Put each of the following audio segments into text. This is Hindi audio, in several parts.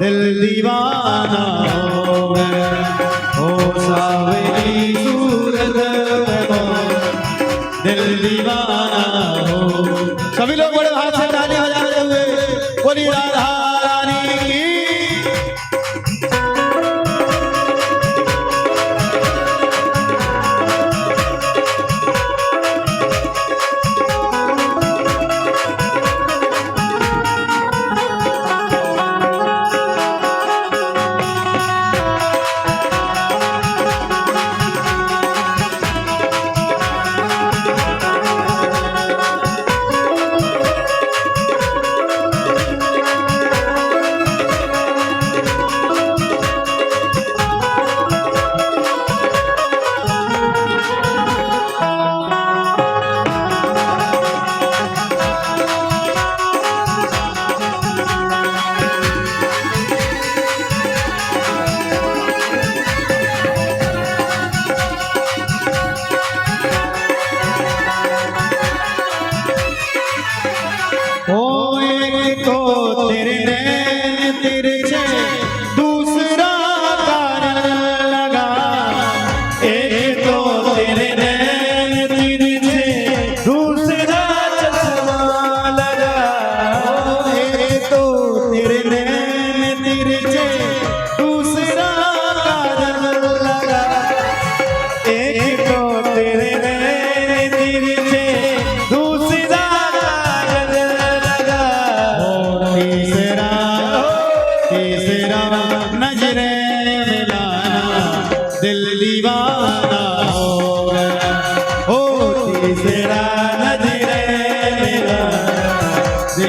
दिल दीवाना हो गया, ओ सावली सूरत में दिल दीवाना हो। सभी लोग बड़े हाथ से ताली बजाते हुए बोली राधा रानी की। दिल दीवाना हो गया, ओ तीसरा नजरे मिलाना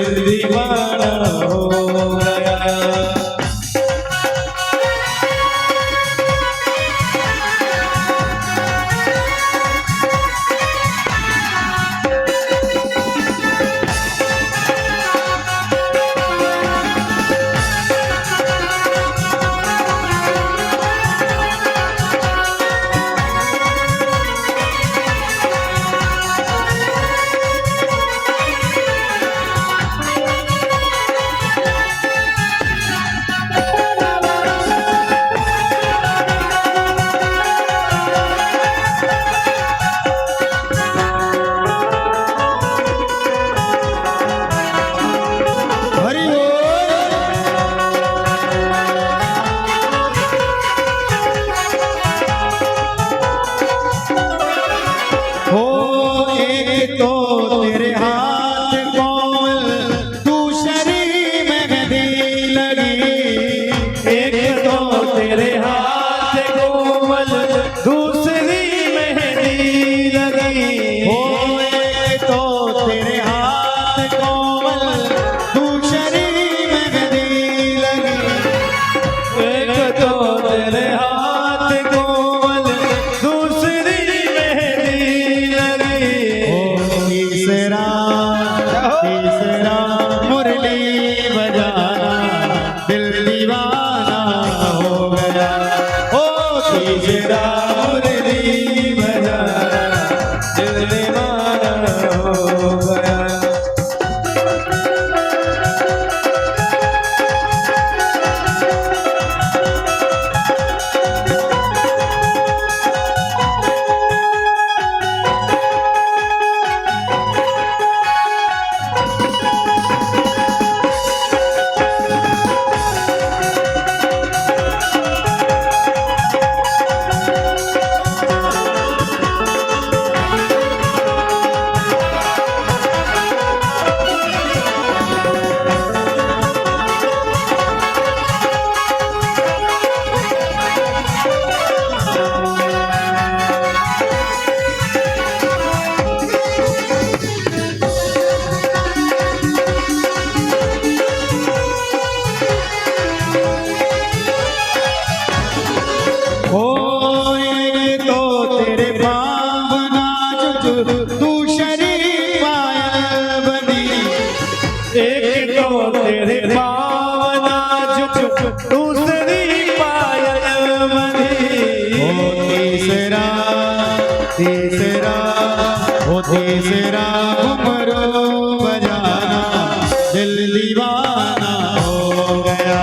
दिल दीवाना हो गया। तीसरा घुमरो बजाना दिल दीवाना हो गया।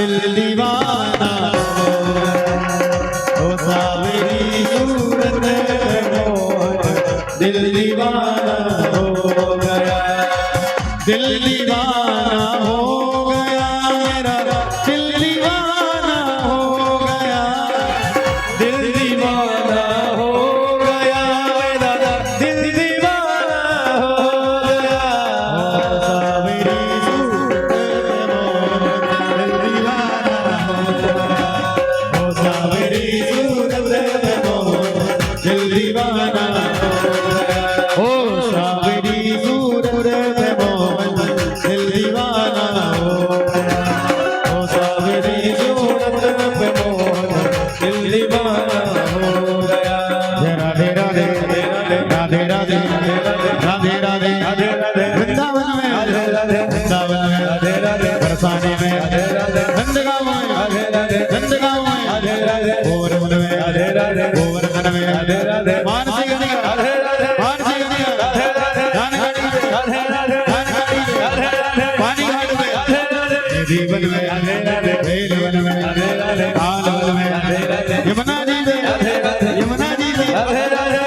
दिल दीवाना हो सावरी सूरत मोर दिल दीवाना हो गया दिल दीवाना हो गया मेरा दिल दीवाना हो गया दिल दीवाना हो गया मेरा दिल दीवाना हो गया सावरी सूरत मोर दिल दीवाना हो सावरी सूरत मोर दिल दीवाना हो सावरी सूरत मोर दिल दीवाना हो सावरी सूरत मोर दिल दीवाना हो गया राधे राधे राधे राधे राधे राधे राधे राधे वृंदावन में वृंदावन में बरसाने में नंदगांव में नंदगांव में गोवर्धन में गोवर्धन में मानसी गंगा मानसी गंगा जानकारी पानी घाट में जीवन में वेलवन में आलवन में यमुना जी में यमुना जी में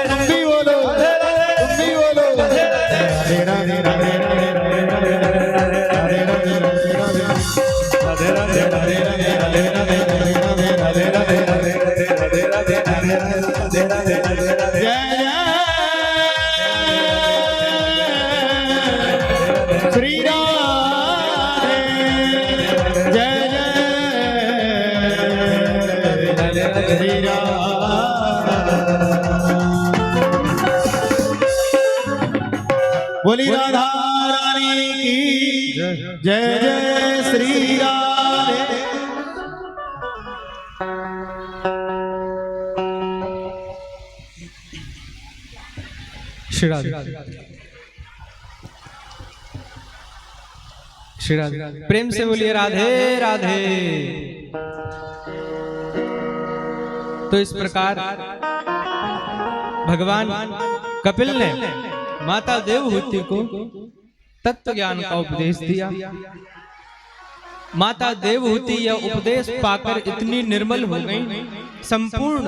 तुम भी बोलो तुम भी बोलो राधे राधे राधे राधे राधे राधे राधे राधे राधे राधे राधे राधे राधे राधे राधे राधे राधे राधे राधे जय श्री राधे जय जय श्री राधे बोली राधा रानी की जय जय श्री राधे श्री राधे श्री राधे प्रेम से बोलिए राधे राधे। तो इस प्रकार भगवान कपिल ने माता देवहूति को तत्व ज्ञान का उपदेश दिया। माता देवहूति यह उपदेश पाकर इतनी निर्मल हो गई, संपूर्ण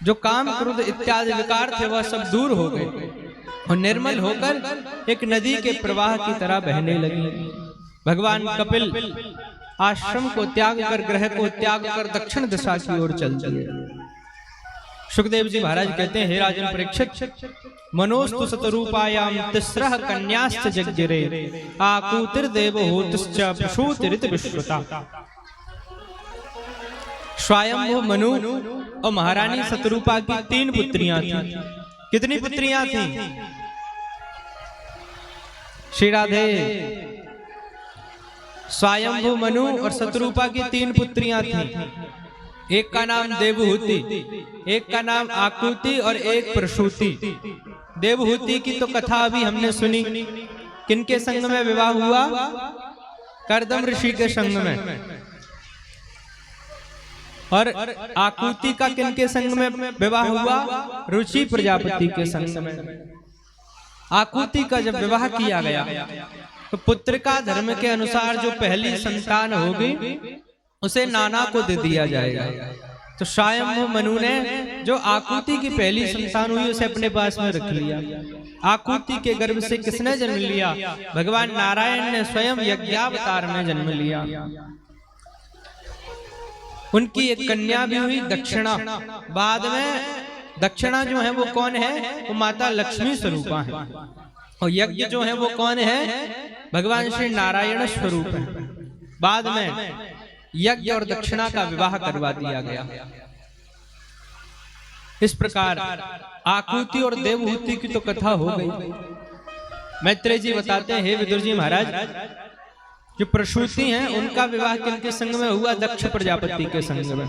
जो काम क्रोध इत्यादि विकार थे वह सब दूर हो गए और निर्मल होकर एक नदी के प्रवाह की तरह बहने लगी। भगवान कपिल आश्रम को त्याग कर, ग्रह को त्याग कर दक्षिण दिशा की ओर चल दिए। सुखदेव जी महाराज कहते हैं, हे राजन परीक्षित, मनोस्तु सतरूपायाम तिस्रः कन्याश्च जज्ञिरे आकूतिर्देवहूतिश्च प्रसूतिरित विश्रुता। स्वयं मनु और महारानी सतरूपा की 3 पुत्रियां थीं। कितनी पुत्रियां थीं? श्री राधे। स्वयंभू मनु और सतरूपा की 3 पुत्रियां थीं। एक का नाम देवहूति, एक का नाम आकुति और एक प्रसूति। देवहूति की तो कथा अभी हमने सुनी, किनके संग में विवाह हुआ? कर्दम ऋषि के संग में। और आकुति का किनके संग में विवाह हुआ? रुचि प्रजापति के संग में। आकुति का जब विवाह किया गया तो पुत्र का धर्म के अनुसार जो पहली संतान होगी उसे नाना को दे दिया जाएगा। तो स्वयं मनु ने जो आकुति की पहली संतान हुई उसे अपने पास में रख लिया। आकुति के गर्भ से किसने जन्म लिया? भगवान नारायण ने स्वयं यज्ञावतार में जन्म लिया। उनकी एक कन्या भी हुई दक्षिणा। बाद में दक्षिणा जो है वो कौन है? वो माता लक्ष्मी स्वरूपा है। और यज्ञ जो है वो कौन है? भगवान श्री नारायण स्वरूप है। बाद में यज्ञ और दक्षिणा का विवाह करवा दिया गया। इस प्रकार आकुति और देवहूति की तो कथा हो गई। मैत्रेय जी बताते हैं, हे विदुर जी महाराज, जो प्रसूति हैं उनका विवाह किनके संग में हुआ? दक्ष प्रजापति के संग में।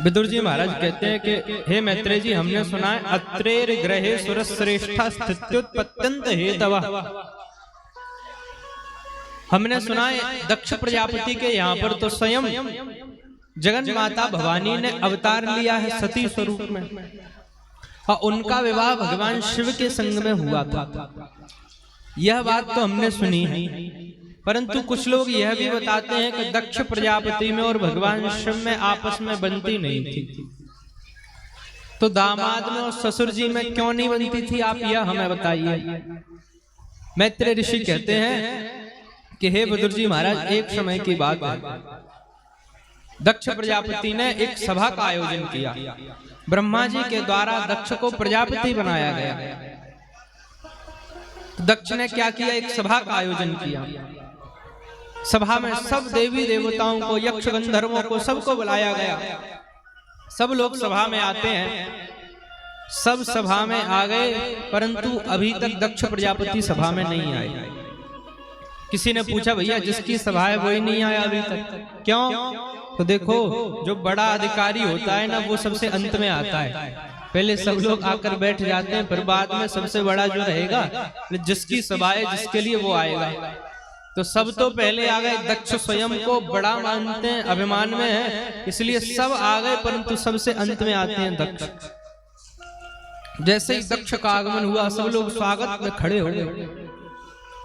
विदुर जी महाराज कहते हैं कि हे मैत्रेय जी, हमने सुना है अत्रेर ग्रहे सुरश्रेष्ठा स्थित्युत्पत्यंत हेतवः। हमने सुना है दक्ष प्रजापति के यहाँ पर तो स्वयं जगन माता भवानी ने अवतार लिया है सती स्वरूप में, और उनका विवाह भगवान शिव के संग में हुआ था। यह बात तो हमने सुनी है, परंतु कुछ लोग यह भी बताते हैं कि दक्ष प्रजापति में और भगवान शिव में आपस में बनती नहीं थी। तो दामाद में और ससुर जी में क्यों नहीं बनती थी, आप यह हमें बताइए। मैत्रेय ऋषि कहते हैं कि हे बद्र जी महाराज, एक समय की बात है, दक्ष प्रजापति ने एक सभा का आयोजन किया। ब्रह्मा जी के द्वारा दक्ष को प्रजापति बनाया गया। तो दक्ष ने क्या किया, एक सभा का आयोजन किया। सभा में सब देवी देवताओं को, यक्ष गंधर्वों को, सबको बुलाया गया। सब लोग सभा में आते हैं, सब सभा में आ गए, परंतु अभी तक दक्ष प्रजापति सभा में नहीं आए। किसी ने पूछा, भैया जिसकी सभा है वही नहीं आया अभी तक, क्यों? तो देखो, जो बड़ा अधिकारी होता है ना, वो सबसे अंत में आता है। पहले सब लोग आकर बैठ जाते हैं, फिर बाद में सबसे बड़ा जो रहेगा, जिसकी सभा है, जिसके लिए वो आएगा। तो सब तो पहले आ गए। दक्ष स्वयं को बड़ा मानते हैं, अभिमान में है, इसलिए सब आ गए, परंतु सबसे अंत में आते हैं दक्ष। जैसे ही दक्ष का आगमन हुआ, सब लोग स्वागत में खड़े हो गए।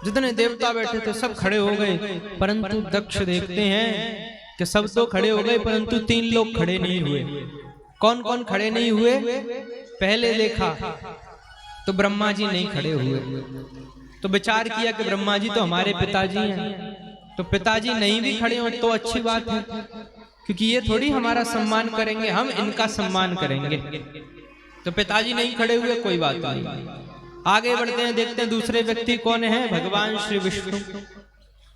जितने देवता बैठे थे सब खड़े हो गए, परंतु दक्ष देखते हैं कि सब तो खड़े हो गए, परंतु 3 लोग खड़े नहीं हुए। कौन कौन खड़े नहीं हुए? पहले देखा तो ब्रह्मा जी नहीं खड़े हुए। तो विचार किया कि ब्रह्मा जी तो हमारे पिताजी हैं, तो पिताजी नहीं भी खड़े हो तो अच्छी बात है, क्योंकि ये थोड़ी हमारा सम्मान करेंगे, हम इनका सम्मान करेंगे। तो पिताजी नहीं खड़े हुए, कोई बात नहीं। आगे बढ़ते हैं, देखते हैं दूसरे व्यक्ति कौन है, भगवान श्री विष्णु।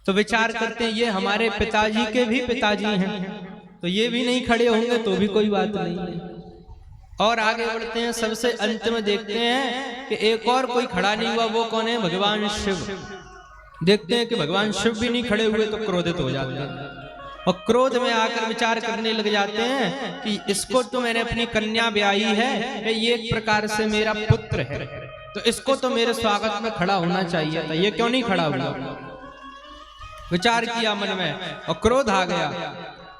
तो विचार करते हैं ये हमारे पिताजी के भी पिताजी हैं, तो ये भी नहीं खड़े होंगे तो भी कोई बात नहीं। और आगे बढ़ते हैं, सबसे अंत में देखते हैं कि एक और कोई खड़ा नहीं हुआ। वो कौन है? भगवान शिव। देखते हैं कि भगवान शिव भी नहीं खड़े हुए, तो क्रोधित हो जाते हैं और क्रोध में आकर विचार करने लग जाते हैं कि इसको तो मैंने अपनी कन्या ब्याही है, ये एक प्रकार से मेरा पुत्र है, तो इसको तो मेरे स्वागत में खड़ा होना चाहिए था, ये क्यों नहीं खड़ा हुआ? विचार किया मन में और क्रोध आ गया।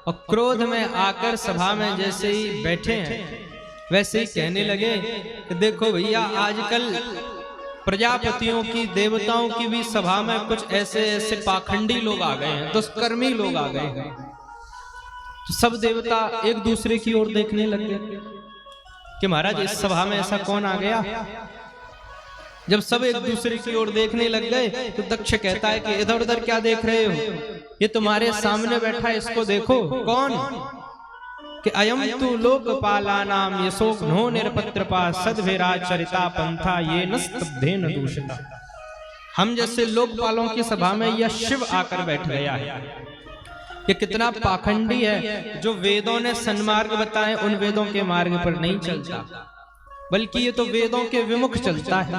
और क्रोध में आकर सभा में जैसे ही बैठे हैं, वैसे ही कहने लगे कि देखो भैया, आजकल प्रजापतियों की, देवताओं की भी सभा में कुछ ऐसे ऐसे पाखंडी लोग आ गए हैं, दुष्कर्मी लोग आ गए हैं। तो सब देवता एक दूसरे की ओर देखने लग गए कि महाराज इस सभा में ऐसा कौन आ गया। जब सब एक दूसरे की ओर देखने लग गए तो दक्ष कहता है कि इधर उधर क्या देख रहे हो, ये तुम्हारे सामने बैठा है, इसको देखो। कौन? कि अयम तु लोकपालानाम यशोघ्नो निरपत्रपा सद्भिराचरिता पंथा ये नस्तब्धेन दूषिता। हम जैसे लोकपालों की सभा में यह शिव आकर बैठ गया है। ये कितना पाखंडी है, जो वेदों ने सन्मार्ग बताए उन वेदों के मार्ग पर नहीं चलता, बल्कि ये तो वेदों के विमुख चलता है,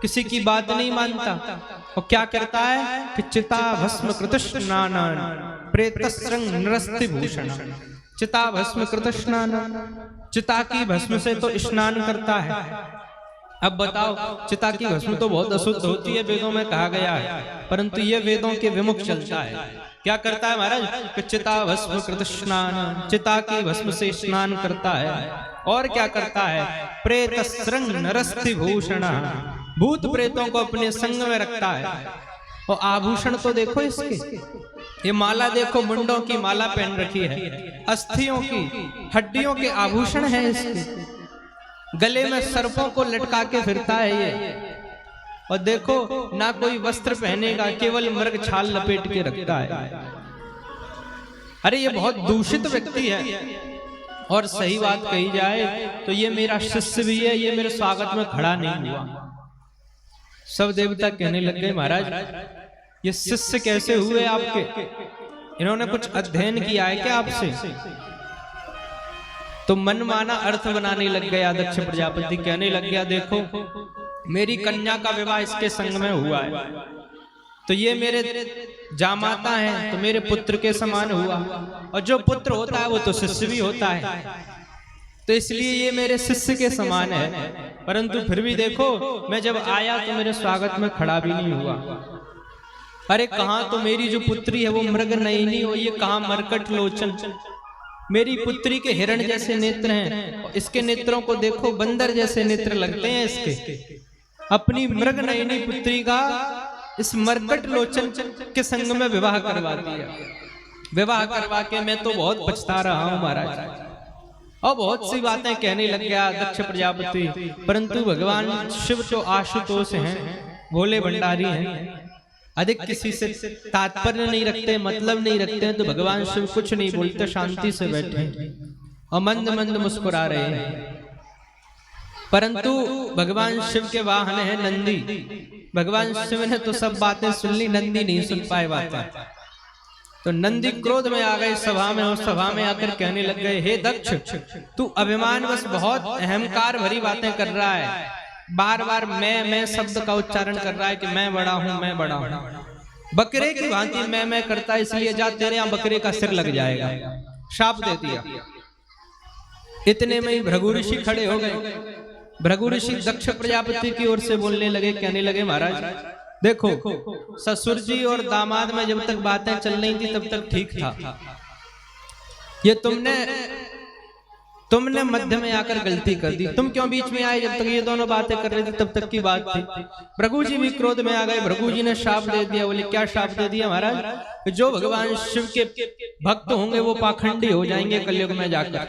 किसी की बात नहीं मानता। और क्या करता है कि चिता भस्म कृत स्नान प्रेतस्रंग नरस्ति भूषण। चिता भस्म कृत स्नान, चिता की भस्म से तो स्नान करता है। अब बताओ, चिता की भस्म तो बहुत अशुद्ध होती है, वेदों में कहा गया है, परंतु ये वेदों के विमुख चलता है। क्या करता है महाराज कि चिता भस्म कृत स्नान, चिता की भस्म से स्नान करता है। और क्या करता है? प्रेत श्रृंग नरस्ति भूषण, भूत प्रेतों को अपने संग में रखता है। और आभूषण तो देखो इसके, ये माला देखो, मुंडों की माला पहन रखी है, अस्थियों की, हड्डियों के आभूषण है इसके। गले में सर्पों को लटका के फिरता है ये। और देखो, ना कोई वस्त्र पहनेगा, केवल मृग छाल लपेट के रखता है। अरे ये बहुत दूषित व्यक्ति है। और सही बात कही जाए तो ये मेरा शिष्य भी है, ये मेरे स्वागत में खड़ा नहीं हुआ। सब देवता कहने लग गए महाराज ये शिष्य कैसे हुए आपके? इन्होंने कुछ अध्ययन किया है क्या आपसे? तो मनमाना अर्थ बनाने लग गया दक्ष प्रजापति। कहने लग गया देखो, मेरी कन्या का विवाह इसके संग में हुआ है, तो ये मेरे जामाता हैं, तो मेरे पुत्र के समान हुआ। और जो पुत्र होता है वो तो शिष्य भी होता है, तो इसलिए ये मेरे शिष्य के समान है। परंतु फिर भी देखो, मैं जब आया तो मेरे स्वागत में खड़ा भी नहीं हुआ। अरे कहाँ तो मेरी जो पुत्री है वो मृग नयनी हो, ये कहाँ मरकट लोचन। मेरी पुत्री के हिरण जैसे नेत्र हैं, इसके नेत्रों को देखो, बंदर जैसे नेत्र लगते हैं इसके। अपनी मृग नयनी पुत्री का इस मरकट लोचन के संग में विवाह करवा दिया। विवाह करवा के मैं तो बहुत पछता रहा हूं महाराज, और बहुत सी बातें कहने लग गया दक्ष प्रजापति। परंतु भगवान शिव तो आशुतोष हैं, भोले भंडारी हैं, अधिक किसी से तात्पर्य नहीं रखते, मतलब नहीं रखते। तो भगवान शिव कुछ नहीं बोलते, शांति से बैठे और मंद मंद मुस्कुरा रहे हैं। परंतु भगवान शिव के वाहन है नंदी। भगवान शिव ने तो सब बातें सुन ली, नंदी नहीं सुन पाए बातें। तो नंदी क्रोध में आ गए सभा में, और सभा में आकर कहने लग गए, हे दक्ष, तू अभिमानवश बहुत अहंकार भरी बातें कर रहा है, बार बार मैं शब्द का उच्चारण कर रहा है कि मैं बड़ा हूं, मैं बड़ा हूं। बकरे की भांति मैं करता है, इसलिए जा तेरे यहां बकरे का सिर लग जाएगा। शाप दे दिया। इतने में ही भृगु ऋषि खड़े हो गए। भृगु ऋषि दक्ष प्रजापति की ओर से बोलने लगे, कहने लगे, महाराज देखो, ससुर जी और दामाद में जब तक बातें चल रही थी तब तक ठीक था। ये तुमने मध्य में आकर गलती कर दी। तुम क्यों बीच में आए? जब तक ये दोनों बातें कर रहे थे तब तक की बात थी। भृगु जी भी क्रोध में आ गए। भृगु जी ने शाप दे दिया। बोले, क्या शाप दे दिया महाराज? जो भगवान शिव के भक्त होंगे वो पाखंडी हो जाएंगे कलयुग में जाकर।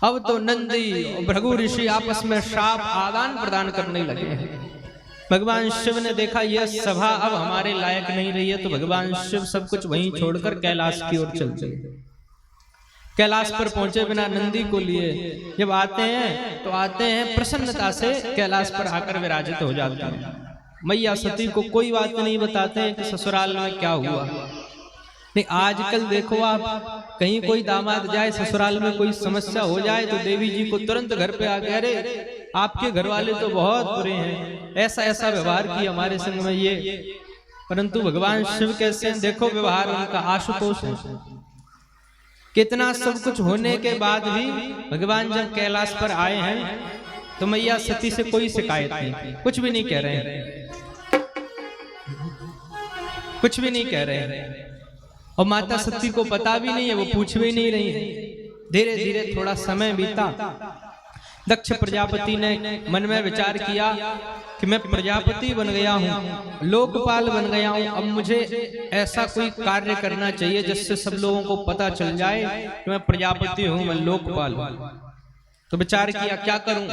अब तो नंदी और भृगु ऋषि आपस में शाप आदान प्रदान करने लगे हैं। भगवान शिव ने देखा यह सभा अब हमारे लायक नहीं रही है, तो भगवान शिव सब कुछ वहीं छोड़कर कैलाश की ओर चल चले। कैलाश पर पहुंचे बिना नंदी को लिए जब आते हैं तो आते हैं प्रसन्नता से, कैलाश पर आकर विराजित हो जाते हैं। मैया सती को कोई बात नहीं बताते हैं कि ससुराल में क्या हुआ। नहीं, आजकल देखो आप, कहीं कोई दामाद जाए ससुराल में कोई समस्या हो जाए तो देवी जी को तुरंत घर पे आके, अरे आपके घर वाले तो बहुत बुरे हैं, ऐसा ऐसा व्यवहार किया हमारे संग में ये। परंतु भगवान शिव कैसे हैं? देखो व्यवहार उनका आशुतोष है। कितना सब कुछ होने के बाद भी भगवान जब कैलाश पर आए हैं तो मैया सती से कोई शिकायत नहीं, कुछ भी नहीं कह रहे हैं, कुछ भी नहीं कह रहे हैं। और माता सती को पता भी नहीं है, वो पूछ भी नहीं रही है। धीरे धीरे थोड़ा समय बीता। दक्ष प्रजापति ने मन में विचार किया कि मैं प्रजापति बन गया हूँ, लोकपाल बन गया हूँ, अब मुझे ऐसा कोई कार्य करना चाहिए जिससे सब लोगों को पता चल जाए कि मैं प्रजापति हूँ, मैं लोकपाल हूँ। तो विचार किया क्या करूं?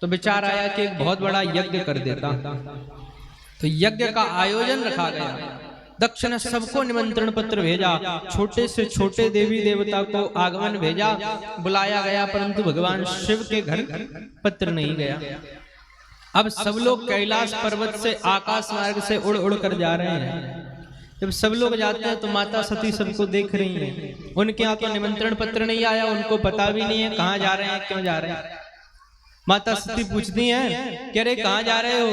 तो विचार आया कि एक बहुत बड़ा यज्ञ कर देता। तो यज्ञ का आयोजन रखा गया। दक्ष ने सबको निमंत्रण पत्र भेजा, छोटे से छोटे देवी देवता को आगमन भेजा, बुलाया गया, परंतु भगवान शिव के घर पत्र नहीं गया। अब सब लोग कैलाश पर्वत से आकाश मार्ग से उड़ उड़ कर जा रहे हैं। जब सब लोग जाते हैं तो माता सती सबको देख रही हैं। उनके यहाँ तो निमंत्रण पत्र नहीं आया, उनको पता भी नहीं है कहाँ जा रहे हैं, क्यों जा रहे हैं। माता सती पूछती हैं, कह रहे कहाँ जा रहे हो?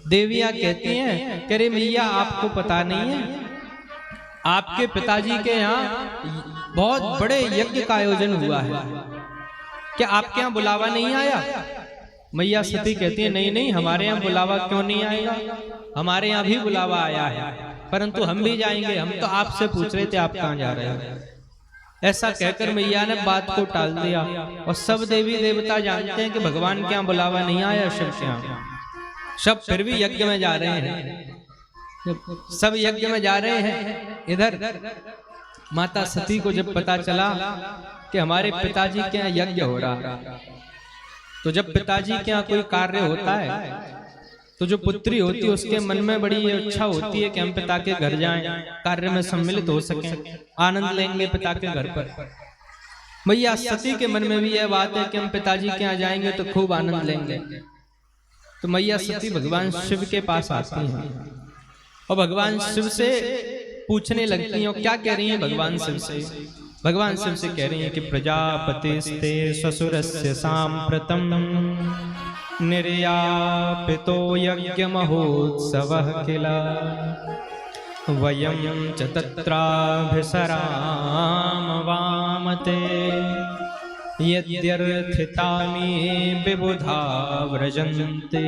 देवियां कहती हैं, कह रहे मैया आपको पता नहीं है, आपके पिताजी के यहाँ बहुत बड़े यज्ञ का आयोजन हुआ है, क्या आपके यहाँ बुलावा नहीं आया? मैया सती कहती है, नहीं नहीं, हमारे यहाँ बुलावा क्यों नहीं आएगा, हमारे यहाँ भी बुलावा आया है, परंतु हम भी जाएंगे, हम तो आपसे पूछ रहे थे आप कहाँ जा रहे हो। ऐसा कहकर मैया ने बात को टाल दिया। और सब देवी देवता जानते हैं कि भगवान के यहाँ बुलावा नहीं आया शिव के यहाँ। सब फिर भी यज्ञ में जा रहे हैं, सब यज्ञ में जा रहे हैं। इधर माता सती को जब पता चला कि हमारे पिताजी के यहाँ यज्ञ हो रहा, तो जब पिताजी के यहाँ कोई कार्य होता है तो जो पुत्री होती है उसके मन में बड़ी इच्छा होती है कि हम पिता के घर जाएं, कार्य में सम्मिलित हो सकें, आनंद लेंगे पिता के घर पर। मैया सती के मन में भी यह बात है कि हम पिताजी के यहाँ जाएंगे तो खूब आनंद लेंगे। तो मैया सती भगवान शिव के पास आती हैं और भगवान शिव से पूछने लगती हैं। और क्या कह रही हैं भगवान शिव से? भगवान शिव से कह रही हैं कि प्रजापतिस्ते ससुरस्य साम्प्रतम निर्यापितो यज्ञ महोत्सवः किल वयं च तत्राभिसराम वामते यद्यर्थितानि विबुधा व्रजन्ते।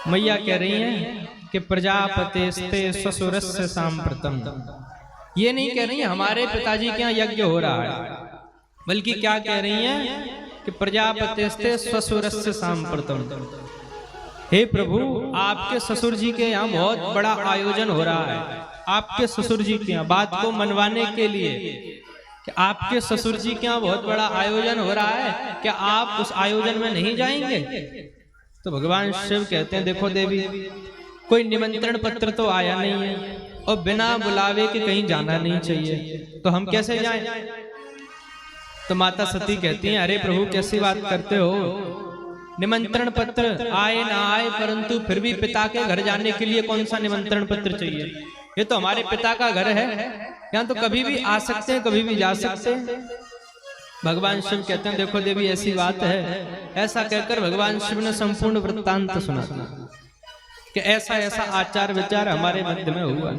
मैया कह रही हैं कि प्रजापतिस्ते ससुरस्य साम्प्रतम, ये नहीं कह रही हैं हमारे पिताजी के यहाँ यज्ञ हो रहा है, बल्कि क्या कह रही हैं कि प्रजापतिस्ते ससुरस्य साम्प्रतम, हे प्रभु, आपके ससुर जी के यहाँ बहुत बड़ा आयोजन हो रहा है। आपके ससुर जी के यहाँ बात को मनवाने के लिए कि आपके ससुर जी के यहाँ बहुत बड़ा आयोजन हो रहा है, क्या आप उस आयोजन में नहीं जाएंगे? तो भगवान शिव कहते हैं, देखो देवी, कोई निमंत्रण पत्र तो आया नहीं है और बिना बुलावे के कहीं जाना नहीं चाहिए, तो हम कैसे जाएं? तो माता सती कहती हैं, अरे प्रभु कैसी बात करते हो, निमंत्रण पत्र आए ना आए, परंतु फिर भी पिता के घर जाने के लिए कौन सा निमंत्रण पत्र चाहिए? ये तो हमारे पिता का घर है, यहाँ तो कभी भी आ सकते हैं, कभी भी जा सकते हैं। भगवान शिव कहते हैं, देखो देवी ऐसी बात है। ऐसा कहकर भगवान शिव ने संपूर्ण वृत्तांत सुना कि ऐसा ऐसा आचार विचार हमारे मध्य में हुआ।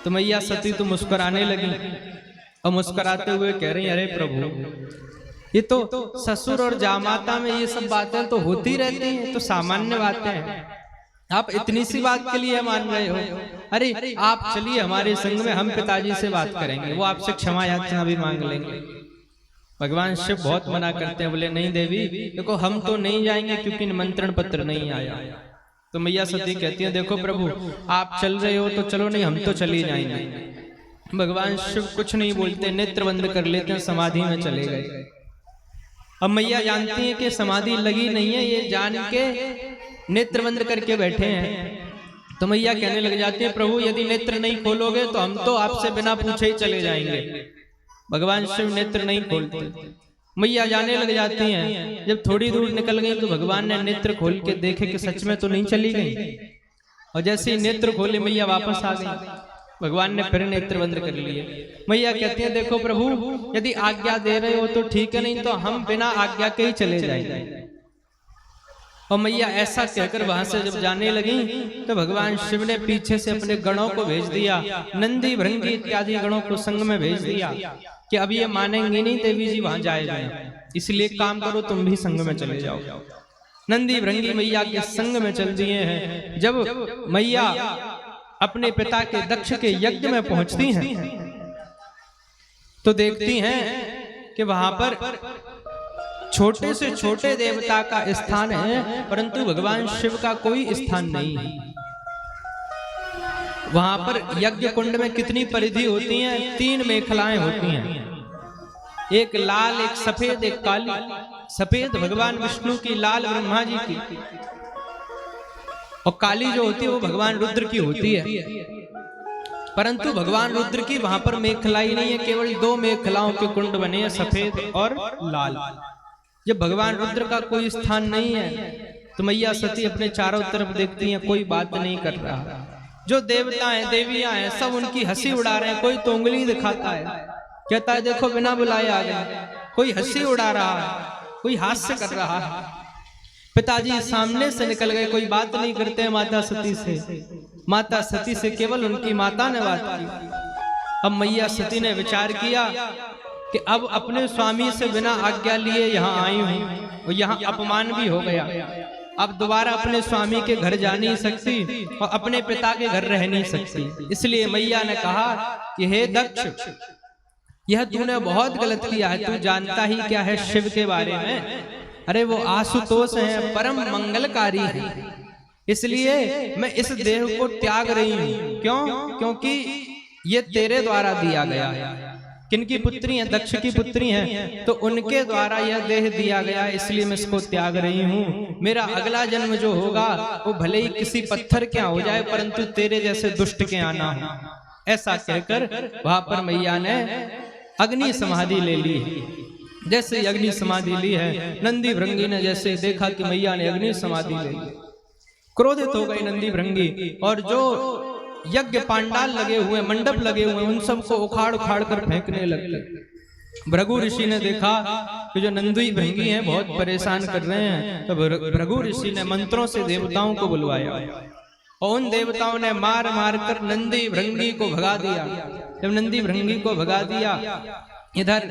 तो मैया सती तो मुस्कुराने लगी और मुस्कुराते हुए कह रही, अरे प्रभु, ये तो ससुर और जामाता में ये सब बातें तो होती रहती हैं, तो सामान्य बातें हैं, आप इतनी सी बात के लिए मान रहे हो? अरे आप चलिए हमारे संग में, हम पिताजी से बात करेंगे, वो आपसे क्षमा याचना भी मांग लेंगे। भगवान शिव बहुत मना करते हैं, बोले नहीं देवी, देखो हम तो नहीं जाएंगे क्योंकि निमंत्रण पत्र नहीं आया। तो मैया सती कहती है, देखो प्रभु, आप चल रहे हो तो चलो, नहीं हम तो चली जाएंगे। भगवान शिव कुछ नहीं बोलते, नेत्र बंद कर लेते हैं, समाधि में चले गए। अब मैया जानती है कि समाधि लगी नहीं है, ये जान के नेत्र बंद करके बैठे हैं। तो मैया कहने लग जाती है, प्रभु यदि नेत्र नहीं खोलोगे तो हम तो आपसे बिना पूछे ही चले जाएंगे। भगवान शिव नेत्र नहीं खोलते, मैया जाने लग जाती हैं। जब थोड़ी दूर निकल गई तो भगवान ने नेत्र खोल के देखे कि सच में तो नहीं चली गई, और जैसे ही नेत्र खोले मैया वापस आ गई। भगवान ने फिर नेत्र बंद कर लिए। मैया कहती है, देखो प्रभु, यदि आज्ञा दे रहे हो तो ठीक है, नहीं तो हम बिना आज्ञा के ही चले जाएंगे। और मैया ऐसा कहकर वहां से जब जाने लगी तो भगवान शिव ने पीछे से अपने गणों को भेज दिया, नंदी भृंगी इत्यादि गणों को संग में भेज दिया कि अब ये मानेंगे नहीं देवी जी वहां जाएगा, इसलिए काम करो तुम भी संग में चले जाओ। नंदी भृंगी मैया के संग में चल दिए हैं। जब मैया अपने पिता के दक्ष के यज्ञ में पहुंचती हैं तो देखती हैं कि वहां पर छोटे से छोटे देवता का स्थान है, परंतु भगवान शिव का कोई स्थान नहीं है। वहां पर यज्ञ कुंड में कितनी परिधि होती हैं? 3 मेखलाएं होती हैं, एक लाल, एक सफेद, एक काली। सफेद भगवान विष्णु की, लाल ब्रह्मा जी की, और काली जो होती है वो भगवान रुद्र की होती है। परंतु भगवान रुद्र की वहां पर मेखलाई नहीं है, केवल 2 मेखलाओं के कुंड बने हैं, सफेद और लाल। जब भगवान रुद्र का कोई स्थान नहीं है तो मैया सती अपने चारों तरफ देखती हैं, कोई बात नहीं कर रहा। जो देवता हैं, देवियां हैं, सब उनकी हंसी उड़ा रहे हैं। कोई तो उंगली दिखाता है, कहता है देखो बिना बुलाए आ गए। कोई हंसी उड़ा रहा है, कोई हास्य कर रहा है। पिताजी सामने से निकल गए, कोई बात नहीं करते हैं माता सती से। माता सती से केवल उनकी माता ने बात की। अब मैया सती ने विचार किया कि अब अपने स्वामी से बिना आज्ञा लिए यहाँ आई हूँ और यहाँ अपमान भी हो गया, अब दोबारा अपने स्वामी के घर जा नहीं सकती और अपने पिता के घर रह नहीं सकती। इसलिए मैया ने कहा कि हे दक्ष, यह तूने बहुत गलत किया है। तू जानता ही क्या है शिव के बारे में? अरे वो आशुतोष हैं, परम मंगलकारी है, इसलिए मैं इस देह को त्याग रही हूँ। क्यों? क्योंकि ये तेरे द्वारा दिया गया है। किनकी पुत्री हैं? दक्ष की पुत्री हैं, तो उनके द्वारा यह देह दिया गया, इसलिए मैं इसको त्याग रही हूँ। मेरा अगला जन्म जो होगा वो भले ही किसी पत्थर के यहाँ हो जाए, परंतु तेरे जैसे दुष्ट के यहाँ ना हो। ऐसा कहकर वहां पर मैया ने अग्नि समाधि ले ली। जैसे अग्नि समाधि ली है, नंदी भृंगी ने जैसे देखा कि मैया ने अग्नि समाधि ले ली, क्रोधित हो गई नंदी भृंगी, और जो यज्ञ पांडाल लगे हुए, मंडप लगे हुए, उन सबको उखाड़ उखाड़ कर फेंकने लगे। भृगु ऋषि ने देखा कि जो नंदी भृंगी हैं बहुत परेशान कर रहे हैं, तो भृगु ऋषि ने मंत्रों से देवताओं को बुलवाया और उन देवताओं ने मार मार कर नंदी भृंगी को भगा दिया। जब नंदी भृंगी को भगा दिया, इधर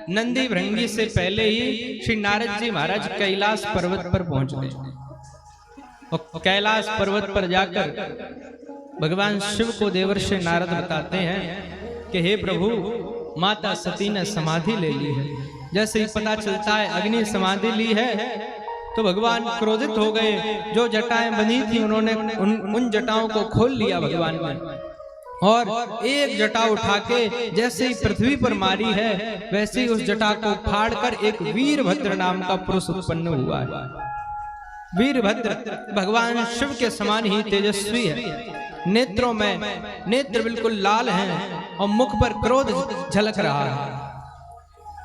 नंदी भृंगी से पहले ही श्री नारद जी महाराज कैलाश पर्वत पर पहुंच गए और कैलाश पर्वत पर जाकर भगवान शिव को देवर्षि नारद बताते हैं कि हे प्रभु, माता सती ने समाधि ले ली है। जैसे ही पता चलता है अग्नि समाधि ली है, तो भगवान क्रोधित हो गए। जो जटाएं बंधी थी उन्होंने उन जटाओं को खोल लिया भगवान ने, और एक जटा उठा के जैसे ही पृथ्वी पर मारी है वैसे ही उस जटा को फाड़कर एक वीरभद्र नाम का पुरुष उत्पन्न हुआ है। वीरभद्र भगवान शिव के समान ही तेजस्वी है, नेत्रों में नेत्र बिल्कुल लाल हैं और मुख पर क्रोध झलक रहा है।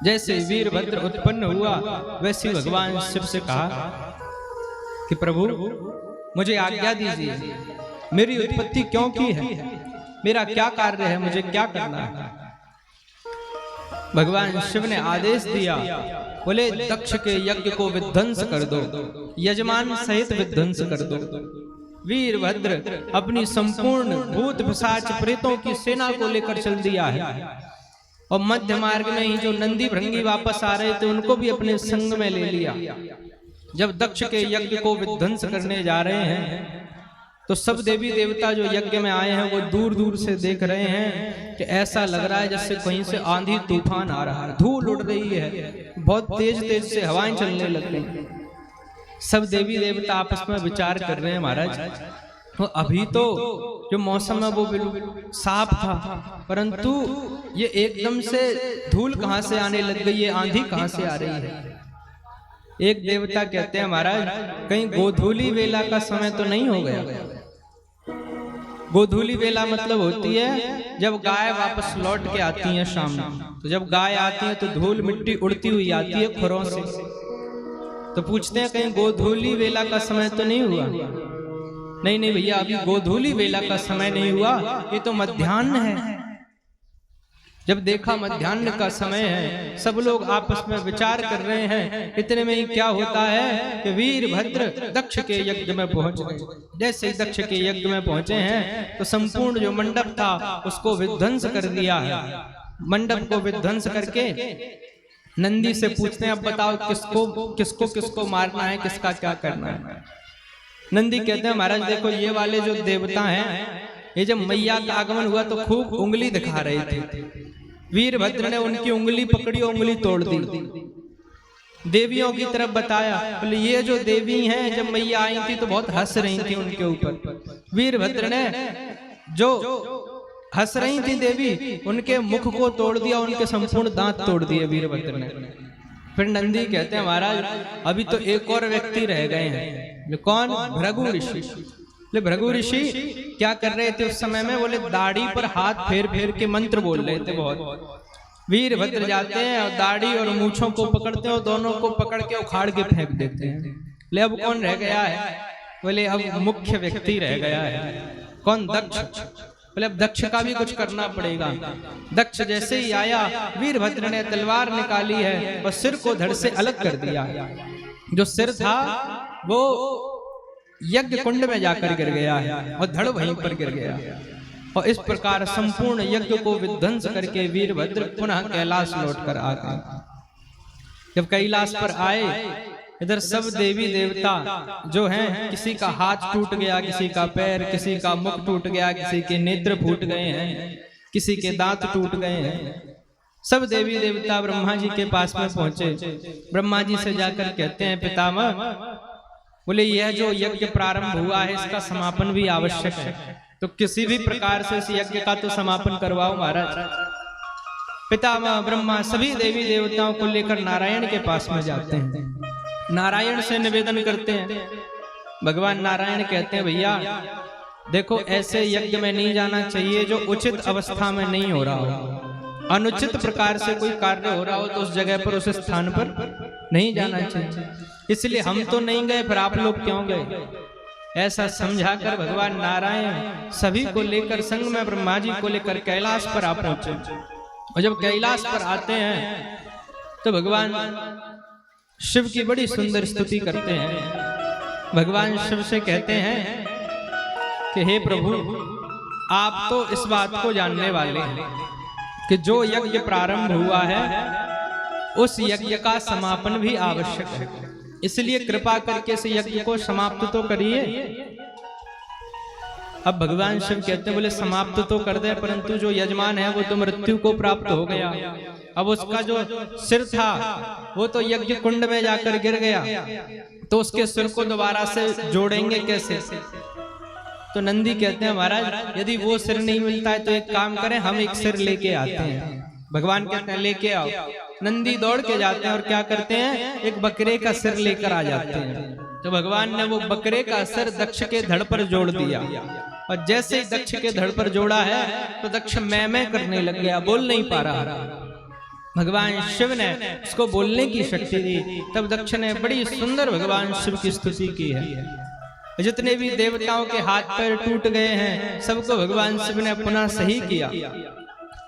जैसे वीरभद्र उत्पन्न हुआ वैसे भगवान शिव से कहा कि प्रभु मुझे आज्ञा दीजिए, मेरी उत्पत्ति क्यों की है, मेरा क्या कार्य है, मुझे क्या करना है। भगवान शिव ने आदेश दिया, बोले दक्ष के यज्ञ को विध्वंस कर दो, यजमान सहित विध्वंस कर दो। वीरभद्र अपनी संपूर्ण भूत पिशाच प्रेतों की सेना को लेकर चल दिया है, और मध्य मार्ग में ही जो नंदी भृंगी वापस आ रहे थे उनको भी अपने संग में ले लिया। जब दक्ष के यज्ञ को विध्वंस करने जा रहे हैं तो सब देवी देवता जो यज्ञ में आए हैं वो दूर दूर से देख रहे हैं कि ऐसा लग रहा है जैसे कहीं से आंधी तूफान आ रहा है, धूल उड़ रही है, बहुत तेज तेज से हवाएं चलने लग गई। सब देवी देवता आपस में विचार कर रहे हैं, महाराज तो अभी तो जो मौसम है वो बिल्कुल साफ था, परंतु ये एकदम से धूल कहां से आने लग गई है, आंधी कहां से आ रही है। एक देवता कहते हैं, महाराज कहीं गोधूली वेला का समय तो नहीं हो गया। गोधूली वेला मतलब होती है जब गाय वापस लौट के आती है शाम में, तो जब गाय आती है तो धूल मिट्टी उड़ती हुई आती है खुरों से, तो पूछते हैं कहीं गोधूली वेला का समय तो नहीं हुआ। नहीं नहीं भैया, अभी गोधूली वेला का समय नहीं हुआ, ये तो मध्याह्न है। जब देखा मध्याह्न का समय है, सब लोग आपस में विचार कर रहे हैं, इतने में ही क्या होता है कि वीरभद्र दक्ष के यज्ञ में पहुंच गए। जैसे ही दक्ष के यज्ञ में पहुंचे हैं तो संपूर्ण जो मंडप था उसको विध्वंस कर दिया है। मंडप को विध्वंस करके नंदी से पूछते हैं, अब बताओ किसको किसको मारना है, किसका क्या करना है। नंदी कहते हैं, महाराज देखो ये वाले जो देवता हैं, ये जब मैया का आगमन हुआ तो खूब उंगली दिखा रहे थे। वीरभद्र ने उनकी उंगली पकड़ी, उंगली तोड़ दी, देवियों की तरफ बताया, बोले ये जो देवी हैं जब मैया आई थी तो बहुत हंस रही थी उनके ऊपर। वीरभद्र ने जो हंस रही थी देवी, उनके मुख को तोड़ दिया, उनके संपूर्ण दांत तोड़ दिए वीरभद्र ने। फिर नंदी कहते हैं, महाराज अभी तो एक और व्यक्ति रह गए हैं। कौन? भृगु ऋषि। भृगु ऋषि क्या कर रहे थे उस समय में? बोले दाढ़ी पर हाथ फेर फेर के मंत्र बोल रहे थे बहुत। वीरभद्र जाते हैं और दाढ़ी और मूछों को पकड़ते हैं और दोनों को पकड़ के उखाड़ के फेंक देते हैं। ले अब कौन रह गया है? बोले अब मुख्य व्यक्ति रह गया है। कौन? दक्ष। बोले अब दक्ष का भी कुछ करना पड़ेगा। दक्ष जैसे ही आया, वीरभद्र ने तलवार निकाली है और सिर को धड़ से अलग कर दिया। जो सिर था वो यज्ञ कुंड में जाकर गिर गया है और धड़ वहीं पर गिर गया। और इस प्रकार संपूर्ण यज्ञ को विध्वंस करके वीरभद्र पुनः कैलाश लौट कर आ गए। जब कैलाश पर आए, इधर सब देवी देवता जो हैं, किसी का हाथ टूट गया, किसी का पैर, किसी का मुख टूट गया, किसी के नेत्र फूट गए हैं, किसी के दांत टूट गए हैं। सब देवी देवता ब्रह्मा जी के पास में पहुंचे। ब्रह्मा जी से जाकर कहते हैं, पितामह बोले यह जो यज्ञ प्रारंभ हुआ है इसका समापन भी आवश्यक है, तो किसी भी प्रकार से इस यज्ञ का तो समापन करवाओ महाराज। पितामह ब्रह्मा सभी देवी देवताओं को लेकर नारायण के पास में जाते हैं, नारायण से निवेदन करते हैं। भगवान नारायण कहते हैं, भैया देखो ऐसे यज्ञ में नहीं जाना चाहिए जो उचित अवस्था में नहीं हो रहा हो। अनुचित प्रकार से कोई कार्य हो रहा हो तो उस जगह पर, उस स्थान पर नहीं जाना चाहिए। इसलिए हम तो नहीं गए, फिर आप लोग क्यों गए? ऐसा समझाकर भगवान नारायण सभी को लेकर संग में ब्रह्मा जी को लेकर कैलाश पर आ पहुंचे। और जब कैलाश पर आते हैं तो भगवान शिव की बड़ी सुंदर स्तुति करते हैं। भगवान शिव से कहते हैं कि हे प्रभु, आप तो इस बात को जानने वाले हैं कि जो यज्ञ प्रारंभ हुआ है उस यज्ञ का समापन भी आवश्यक है, इसलिए कृपा करके इस यज्ञ को समाप्त तो करिए। अब भगवान शिव कहते हैं, बोले समाप्त तो कर दे, परंतु जो यजमान है वो तो मृत्यु को प्राप्त हो गया। अब उसका जो सिर था वो तो यज्ञ कुंड में जाकर गिर गया, तो उसके सिर को दोबारा से जोड़ेंगे कैसे? तो नंदी कहते हैं महाराज यदि वो सिर नहीं मिलता है तो एक काम करें, हम एक सिर लेके आते हैं। भगवान कहते हैं लेके आओ। नंदी दौड़ के जाते हैं और क्या करते हैं, एक बकरे का सिर लेकर आ जाते हैं। तो भगवान ने वो बकरे का सिर दक्ष के धड़ पर जोड़ दिया, और जैसे ही दक्ष के धड़ पर जोड़ा है तो दक्ष मैं करने लग गया, बोल नहीं पा रहा। भगवान शिव ने उसको बोलने की शक्ति दी। तब दक्ष ने बड़ी सुंदर भगवान शिव की स्तुति की है। जितने भी देवताओं के हाथ पैर टूट गए हैं सबको भगवान शिव ने पुनः सही किया।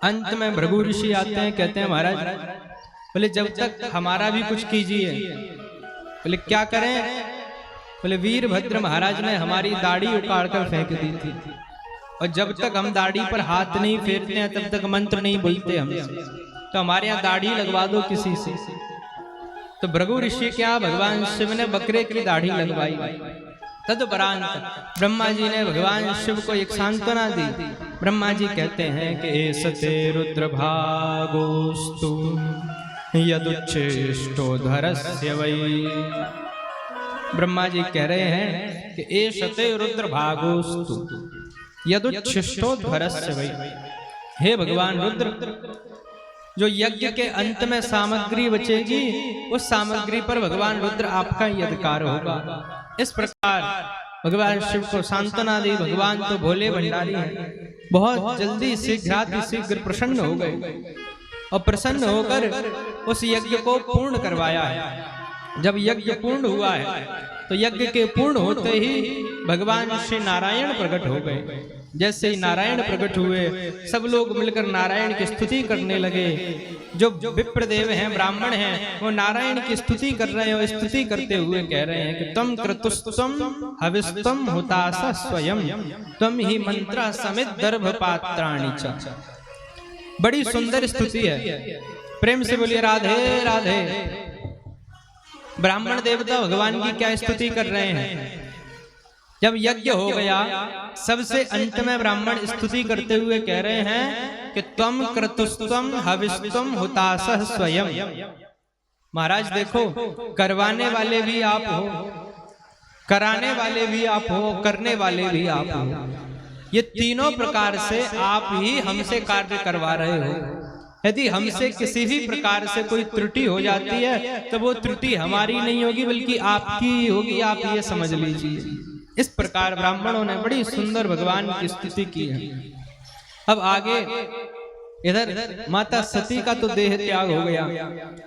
अंत में भृगु ऋषि आते हैं, कहते हैं महाराज बोले जब तक हमारा भी कुछ कीजिए। बोले क्या करें? बोले वीरभद्र महाराज ने हमारी दाढ़ी उखाड़ कर फेंक दी थी, और जब तक हम दाढ़ी पर हाथ नहीं फेरते हैं तब तक मंत्र नहीं बोलते हम, तो हमारे यहाँ दाढ़ी लगवा दो किसी से। तो भृगु ऋषि क्या भगवान शिव ने बकरे की दाढ़ी लगवाई। तदुपरांत ब्रह्मा जी ने भगवान शिव को एक सांत्वना दी। ब्रह्मा जी कहते हैं कि एसते रुद्र भागोस्तु यदुच्छिष्टो धरस्य वै। ब्रह्मा जी कह रहे हैं कि एसते रुद्र भागोस्तु यदुच्छिष्टो धरस्य वै। हे भगवान रुद्र, जो यज्ञ के अंत में सामग्री बचेगी उस सामग्री पर भगवान रुद्र आपका ही अधिकार होगा। इस प्रकार भगवान शिव को सांत्वना दी। भगवान तो भोले भंडारी हैं, बहुत जल्दी शीघ्र प्रसन्न हो गए, और प्रसन्न होकर उस यज्ञ को पूर्ण करवाया है। जब यज्ञ पूर्ण हुआ है तो यज्ञ के पूर्ण होते ही भगवान श्री नारायण प्रकट हो गए। जैसे ही नारायण प्रकट हुए सब लोग मिलकर नारायण की स्तुति करने लगे। जो विप्रदेव हैं, ब्राह्मण हैं, वो नारायण की स्तुति कर रहे हैं। स्तुति करते हुए कह रहे हैं कि तम क्रतुस्तम हविस्तम हुतासा स्वयं तम ही मंत्र समित दर्भ पात्राणि च। बड़ी सुंदर स्तुति है, प्रेम से बोलिए राधे राधे। ब्राह्मण देवता भगवान की क्या स्तुति कर रहे हैं। जब यज्ञ हो गया सबसे अंत में ब्राह्मण स्तुति करते हुए कह रहे हैं कि त्वम क्रतुस्तम हविस्तम हुतासः स्वयं। महाराज देखो, करवाने वाले भी आप हो, कराने वाले भी आप हो, करने वाले भी आप हो। ये तीनों प्रकार से आप ही हमसे कार्य करवा रहे हो। यदि हमसे किसी भी प्रकार से कोई त्रुटि हो जाती है तो वो त्रुटि हमारी नहीं होगी बल्कि आपकी होगी, आप ये समझ लीजिए। इस प्रकार ब्राह्मणों ने बड़ी सुंदर भगवान की स्तुति की है। अब आगे इधर माता सती का तो देह त्याग हो गया।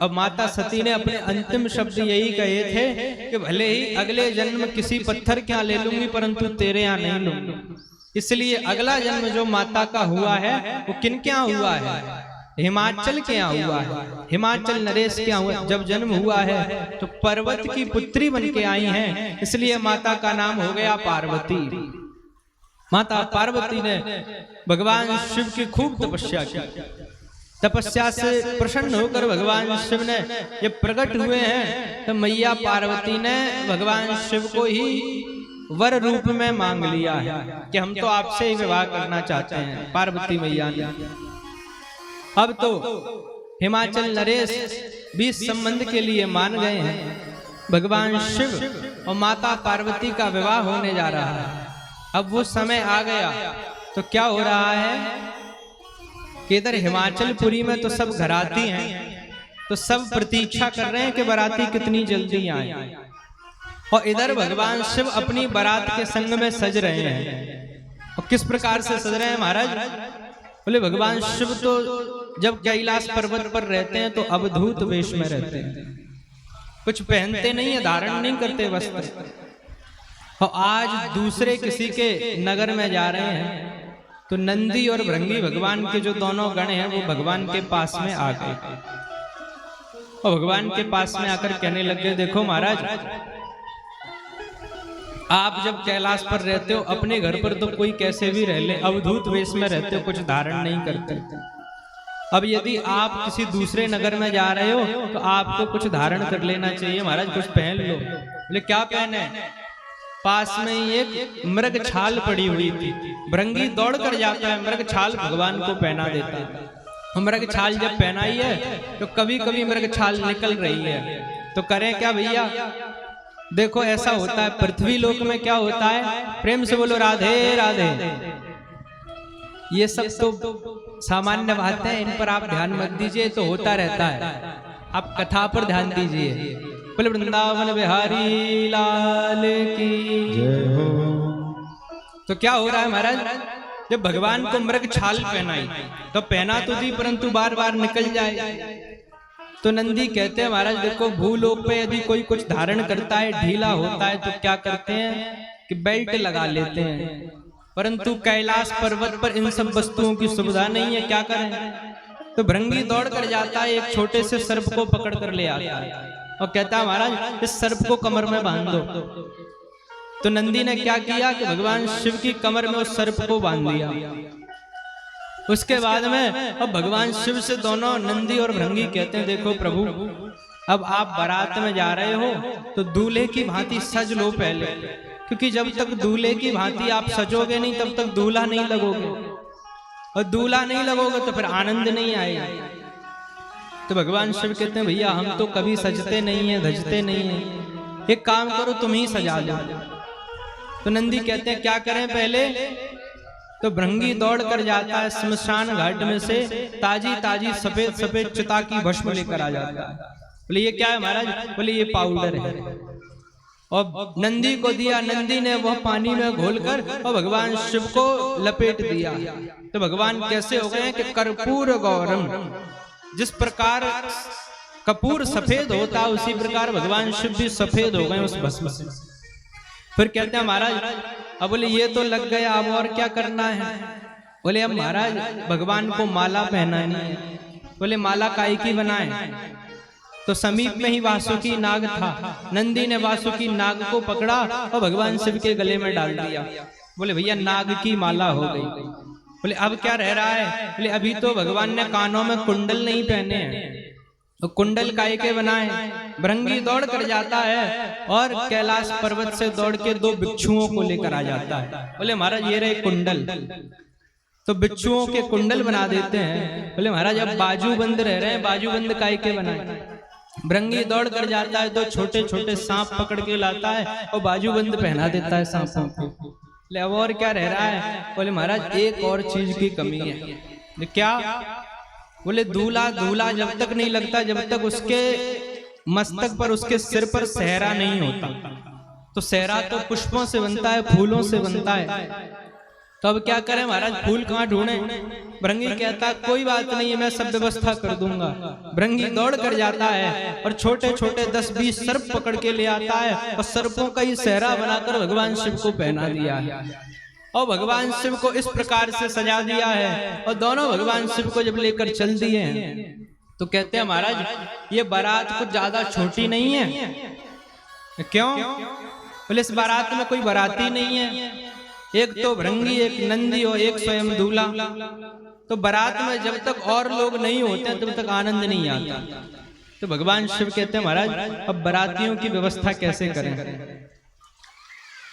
अब माता सती ने अपने अंतिम शब्द यही कहे थे कि भले ही अगले जन्म किसी पत्थर क्या ले लूंगी परंतु तेरे यहाँ नहीं लूंगी। इसलिए अगला जन्म जो माता का हुआ है वो किन क्या हुआ है, हिमाचल के यहाँ हुआ है। हिमाचल नरेश के यहाँ हुआ। जब जन्म हुआ है तो पर्वत की पुत्री बन के आई हैं, इसलिए माता का नाम हो गया पार्वती। माता पार्वती ने भगवान शिव की खूब तपस्या की। तपस्या से प्रसन्न होकर भगवान शिव ने ये प्रकट हुए हैं, तो मैया पार्वती ने भगवान शिव को ही वर रूप में मांग लिया है कि हम तो आपसे ही विवाह करना चाहते हैं। पार्वती मैया ने अब तो हिमाचल नरेश भी संबंध के लिए मान गए हैं। भगवान शिव और माता पार्वती का विवाह होने जा रहा है। अब वो समय आ गया तो क्या हो रहा है कि इधर हिमाचलपुरी में तो सब घराती हैं, तो सब प्रतीक्षा कर रहे हैं कि बाराती कितनी जल्दी आए, और इधर भगवान शिव अपनी बारात के संग में सज रहे हैं। और किस प्रकार से सज रहे हैं महाराज? बोले भगवान शिव तो जब कैलाश पर्वत पर रहते हैं तो अवधूत वेश में रहते हैं, कुछ पहनते नहीं है, धारण नहीं करते वस्त्र। और आज दूसरे किसी के नगर में जा रहे हैं तो नंदी और भृंगी भगवान के जो दोनों गण हैं वो भगवान के पास में आ गए, और भगवान के पास में आकर कहने लगे देखो महाराज, आप जब कैलाश पर रहते हो अपने घर पर तो कोई कैसे भी रह ले, अवधूत वेश में रहते हो, कुछ धारण नहीं करते। अब यदि आप किसी दूसरे नगर में जा रहे हो तो आपको कुछ धारण कर लेना चाहिए महाराज, कुछ पहन लो। बोले क्या पहने? पास में ही एक मृग छाल पड़ी हुई थी। भृंगी दौड़ कर जाता है, मृग छाल भगवान को पहना देता है। मृग छाल जब पहनाई है तो कभी कभी मृग छाल निकल रही है, तो करें क्या भैया? देखो ऐसा होता है पृथ्वी लोक में, क्या होता है, प्रेम से बोलो राधे राधे। ये सब तो सामान्य बातें हैं, इन पर आप ध्यान मत दीजिए, तो होता रहता है। आप कथा पर ध्यान दीजिए। बोले वृंदावन बिहारी लाल की जय हो। तो क्या हो रहा है महाराज, जब भगवान को मृग छाल पहनाई तो पहना तो दी, परंतु बार बार निकल जाए। तो नंदी कहते हैं महाराज देखो, भूलोक पे यदि कोई कुछ धारण करता है, ढीला होता है, तो क्या करते हैं कि बेल्ट लगा लेते हैं, परंतु कैलाश पर्वत पर इन सब वस्तुओं की सुविधा नहीं है, क्या करें। तो भृंगी दौड़ कर जाता है, एक छोटे से सर्प को पकड़ कर ले आता है और कहता है महाराज इस सर्प को कमर में बांध दो। तो नंदी ने क्या किया कि भगवान शिव की कमर में उस सर्प को बांध दिया। उसके बाद में अब भगवान शिव से दोनों नंदी और भृंगी कहते हैं देखो प्रभु, अब आप बारात में जा रहे हो तो दूल्हे की भांति सज लो पहले, क्योंकि जब तक दूल्हे की भांति आप सजोगे नहीं तब तक दूल्हा नहीं लगोगे, और दूल्हा नहीं लगोगे तो फिर आनंद नहीं आएगा। तो भगवान शिव कहते हैं भैया हम तो कभी सजते नहीं है, धजते नहीं है, एक काम करो तुम ही सजा लो। तो नंदी कहते हैं क्या करें पहले। तो भृंगी दौड़ कर जाता है श्मशान घाट में से ताजी ताजी सफेद सफेद चिता की भस्म लेकर आ जाता है। बोले ये क्या है महाराज, बोले ये पाउडर है, और नंदी को दिया। नंदी ने वह पानी में घोलकर और भगवान शिव को लपेट दिया। तो भगवान कैसे हो गए कि कर्पूर गौरम, जिस प्रकार कपूर सफेद होता है उसी प्रकार भगवान शिव भी सफेद हो गए उस भस्म से। फिर कहते हैं महाराज अब बोले ये तो लग गया, अब और क्या करना है। बोले अब महाराज भगवान को माला पहनानी है। बोले माला काहे की बनाए। तो समीप में ही वासुकी नाग था, नंदी ने वासुकी नाग को पकड़ा और भगवान शिव के गले में डाल दिया। बोले भैया नाग की माला हो गई। बोले अब क्या रह रहा है। बोले अभी तो भगवान ने कानों में कुंडल नहीं पहने हैं, तो कुंडल काहे के बनाए। भृंगी दौड़ कर जाता है और कैलाश पर्वत से दौड़ के 2 बिच्छुओं को लेकर आ जाता है। बोले महाराज ये रहे कुंडल। तो बिच्छुओं के कुंडल बना देते हैं। बोले महाराज अब बाजूबंद रह रहे हैं, बाजूबंद काहे के बनाए। भृंगी दौड़ कर जाता है, 2 छोटे छोटे सांप पकड़ के लाता है और बाजूबंद पहना देता है सांपों को। बोले अब और क्या रह रहा है। बोले महाराज एक और चीज की कमी है। क्या। बोले दूल्हा दूल्हा जब तक नहीं लगता जब तक उसके मस्तक पर उसके सिर पर सेहरा नहीं होता। तो सेहरा तो पुष्पों से बनता है, फूलों से बनता है। तो अब क्या करें महाराज, फूल कहाँ ढूंढे। भृंगी कहता कोई बात नहीं है मैं सब व्यवस्था कर दूंगा। भृंगी दौड़ कर जाता है और छोटे छोटे 10-20 सर्प पकड़ के ले आता है और सर्पों का ही सेहरा बनाकर भगवान शिव को पहना दिया है और भगवान शिव को इस प्रकार से सजा दिया है। और दोनों भगवान शिव को जब लेकर चल दिए हैं तो कहते हैं महाराज ये बारात कुछ ज्यादा छोटी नहीं है। क्यों। बोले इस बारात में कोई बाराती नहीं है, एक तो भृंगी, एक नंदी और एक स्वयं दूल्हा। तो बारात में जब तक और लोग नहीं होते तब तक आनंद नहीं आता। तो भगवान शिव कहते हैं महाराज अब बारातियों की व्यवस्था कैसे करें।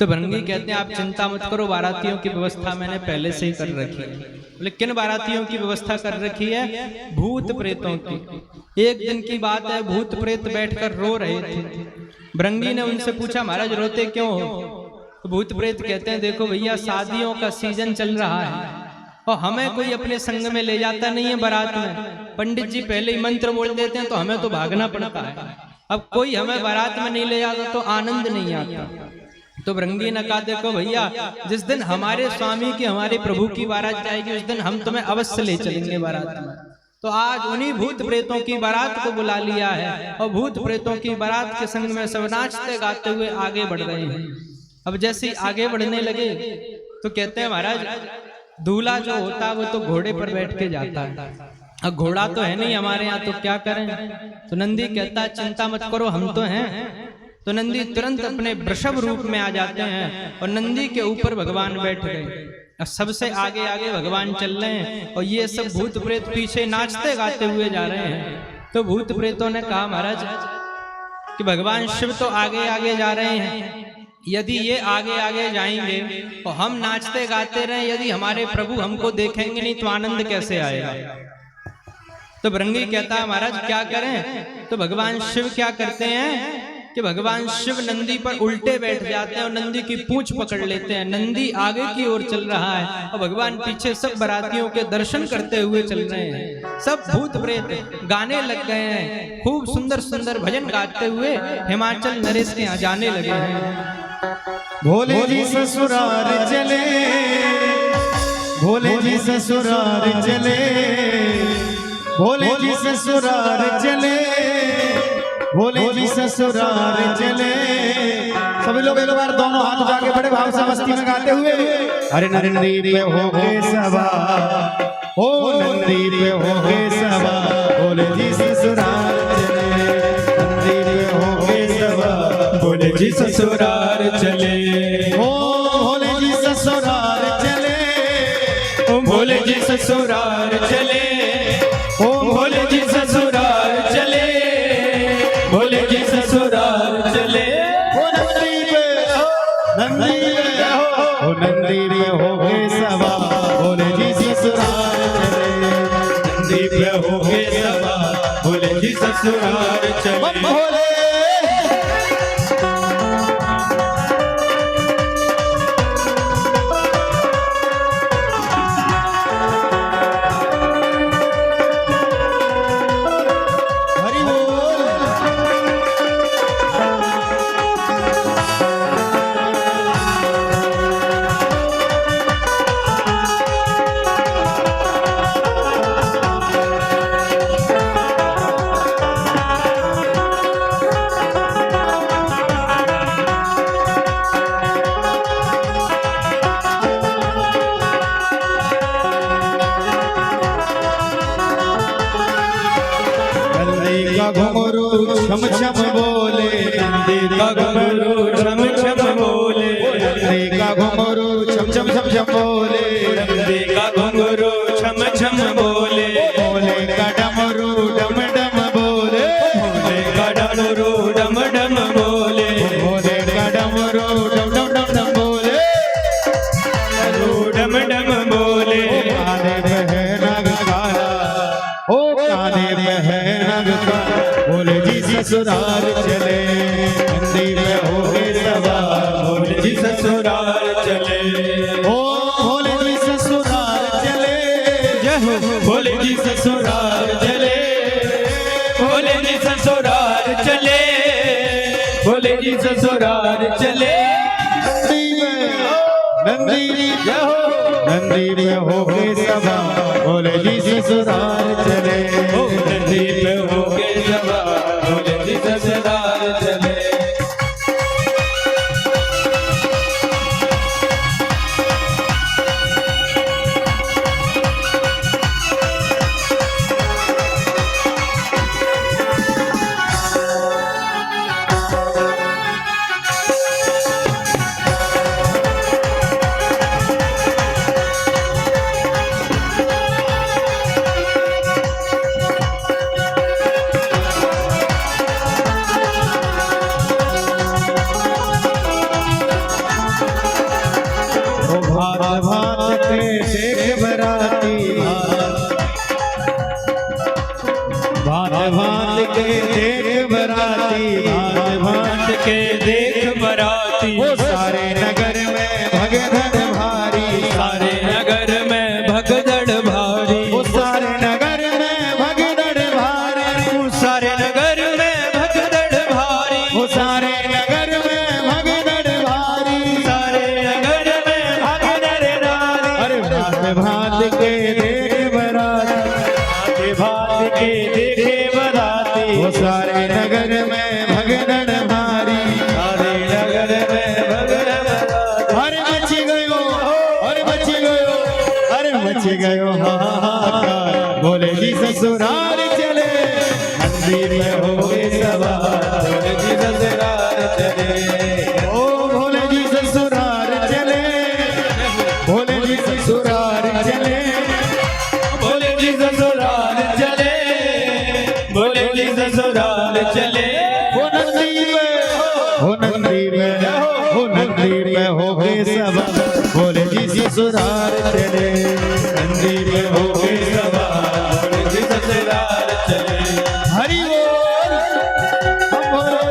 तो भृंगी कहते हैं आप चिंता मत करो, बारातियों की व्यवस्था मैंने पहले से ही कर रखी है। लेकिन बारातियों की व्यवस्था कर रखी है भूत प्रेतों की। एक दिन की बात है, भूत प्रेत बैठकर रो रहे थे। भृंगी ने उनसे पूछा महाराज रोते क्यों हो। तो भूत प्रेत कहते हैं देखो भैया शादियों का सीजन चल रहा है और हमें कोई अपने संग में ले जाता नहीं है बारात में। पंडित जी पहले ही मंत्र बोल देते हैं तो हमें तो भागना पड़ता है। अब कोई हमें बारात में नहीं ले जाता तो आनंद नहीं आता। तो भृंगी ने कहा देखो भैया जिस दिन हमारे स्वामी की हमारे प्रभु की बारात जाएगी उस दिन हम तुम्हें अवश्य ले चलेंगे बारात में। तो आज उन्हीं भूत प्रेतों की बारात को बुला लिया है और भूत प्रेतों की बारात के संग में सब नाचते गाते हुए आगे बढ़ रहे हैं। अब जैसे ही आगे बढ़ने लगे तो कहते हैं महाराज दूल्हा जो होता है वो तो घोड़े पर बैठ के जाता है, अब घोड़ा तो है नहीं हमारे यहाँ तो क्या करें। तो नंदी कहता है चिंता मत करो हम तो हैं। तो नंदी तुरंत अपने वृषभ रूप में आ जाते हैं और नंदी के ऊपर भगवान बैठ गए। सबसे आगे आगे भगवान चल रहे हैं और ये सब भूत प्रेत पीछे नाचते गाते हुए जा रहे हैं। तो भूत प्रेतों ने कहा महाराज कि भगवान शिव तो आगे आगे जा रहे हैं, यदि ये आगे आगे जाएंगे तो हम नाचते गाते रहे, यदि हमारे प्रभु हमको देखेंगे नहीं तो आनंद कैसे आएगा। तो भृंगी कहता है महाराज क्या करें। तो भगवान शिव क्या करते हैं कि भगवान शिव नंदी पर उल्टे बैठ जाते हैं और नंदी की पूंछ पकड़ लेते हैं। नंदी आगे की ओर चल रहा है और भगवान पीछे सब बारातियों के दर्शन करते हुए चल रहे हैं। सब भूत प्रेत गाने लग गए हैं, खूब सुंदर सुंदर भजन गाते हुए हिमाचल नरेश के यहाँ जाने लगे हैं। भोले जी ससुराल चले, भोले जी ससुराल चले, भोले जी ससुराल चले, भोले जी ससुराल चले। सभी लोग एक बार दोनों हाथ उठा के बड़े भाव से मस्ती में गाते हुए, अरे नंदी पे हो गए सवार, ओ नंदी पे हो गए सवार, भोले जी ससुराल चले, नंदी पे हो गए सवार, भोले जी ससुराल चले, ओ भोले जी ससुराल चले, भोले जी ससुराल चले, ओ भोले जी ससुराल चले, भोले जी ससुराल चले। ओ नंदी पे, नंदी पे, ओ नंदी पे हो गए सवार, भोले जी ससुराल चले, नंदी पे हो गए सवार, भोले जी ससुराल चले। भोले हरि बोल। नंदी का घुंघरू छम छम बोले, नंदी का घुंघरू छम छम बोले, नंदी का घुंघरू छम छम छम छम बोले, नंदी का घुंघरू छम छम बोले, भोले का डमरू डम डम बोले, भोले का डमरू डम डम बोले, भोले का डमरू डम डम डम डम बोले, डम डम बोले। काने पे है नग काला, ओ काने पे है नग काला, भोले जी ससुराल चले, नंदी पे हो गए सवार, भोले जी ससुराल चले, ओ भोले जी ससुराल चले, जय हो भोले जी ससुराल चले, भोले जी ससुराल चले, भोले जी ससुराल चले। नंदी नंदी में हो गए सवार, भोले जी ससुराल चले, नंदी पे हो गए सवार, भोले जी ससुराल चले। भात भात के देख बराती, भात भात के देख बराती, भात भात के देख बराती, वो सारे नगर में भगदड़ भारी, सारे नगर में भगदड़ भारी, वो सारे नगर में भगदड़ भारी, सारे नगर में भगदड़ भारी, वो सारे नगर में भगदड़ भारी, सारे नगर में भगदड़ भारी। अरे भात भात के देख बराती, भात के देखे बराती, वो सारे नगर में भगदड़ भारी, सारे नगर में भगदड़ भारी। अरे मच गयो, अरे मच गयो, अरे मच गयो हाहाकार, भोले जी ससुराल चले, नंदी में हो गए सवार, भोले जी ससुराल चले, ओ भोले जी ससुराल चले, भोले जी ससुराल चले, भोले जी ससुराल चले, भोले जी ससुराल चले। वो नंदी में, हो नंदी में, हो नंदी में हो गए सवार, भोले जी ससुराल चले, नंदी में हो गए सवार, भोले जी ससुराल चले। हरि बोल। हम बोले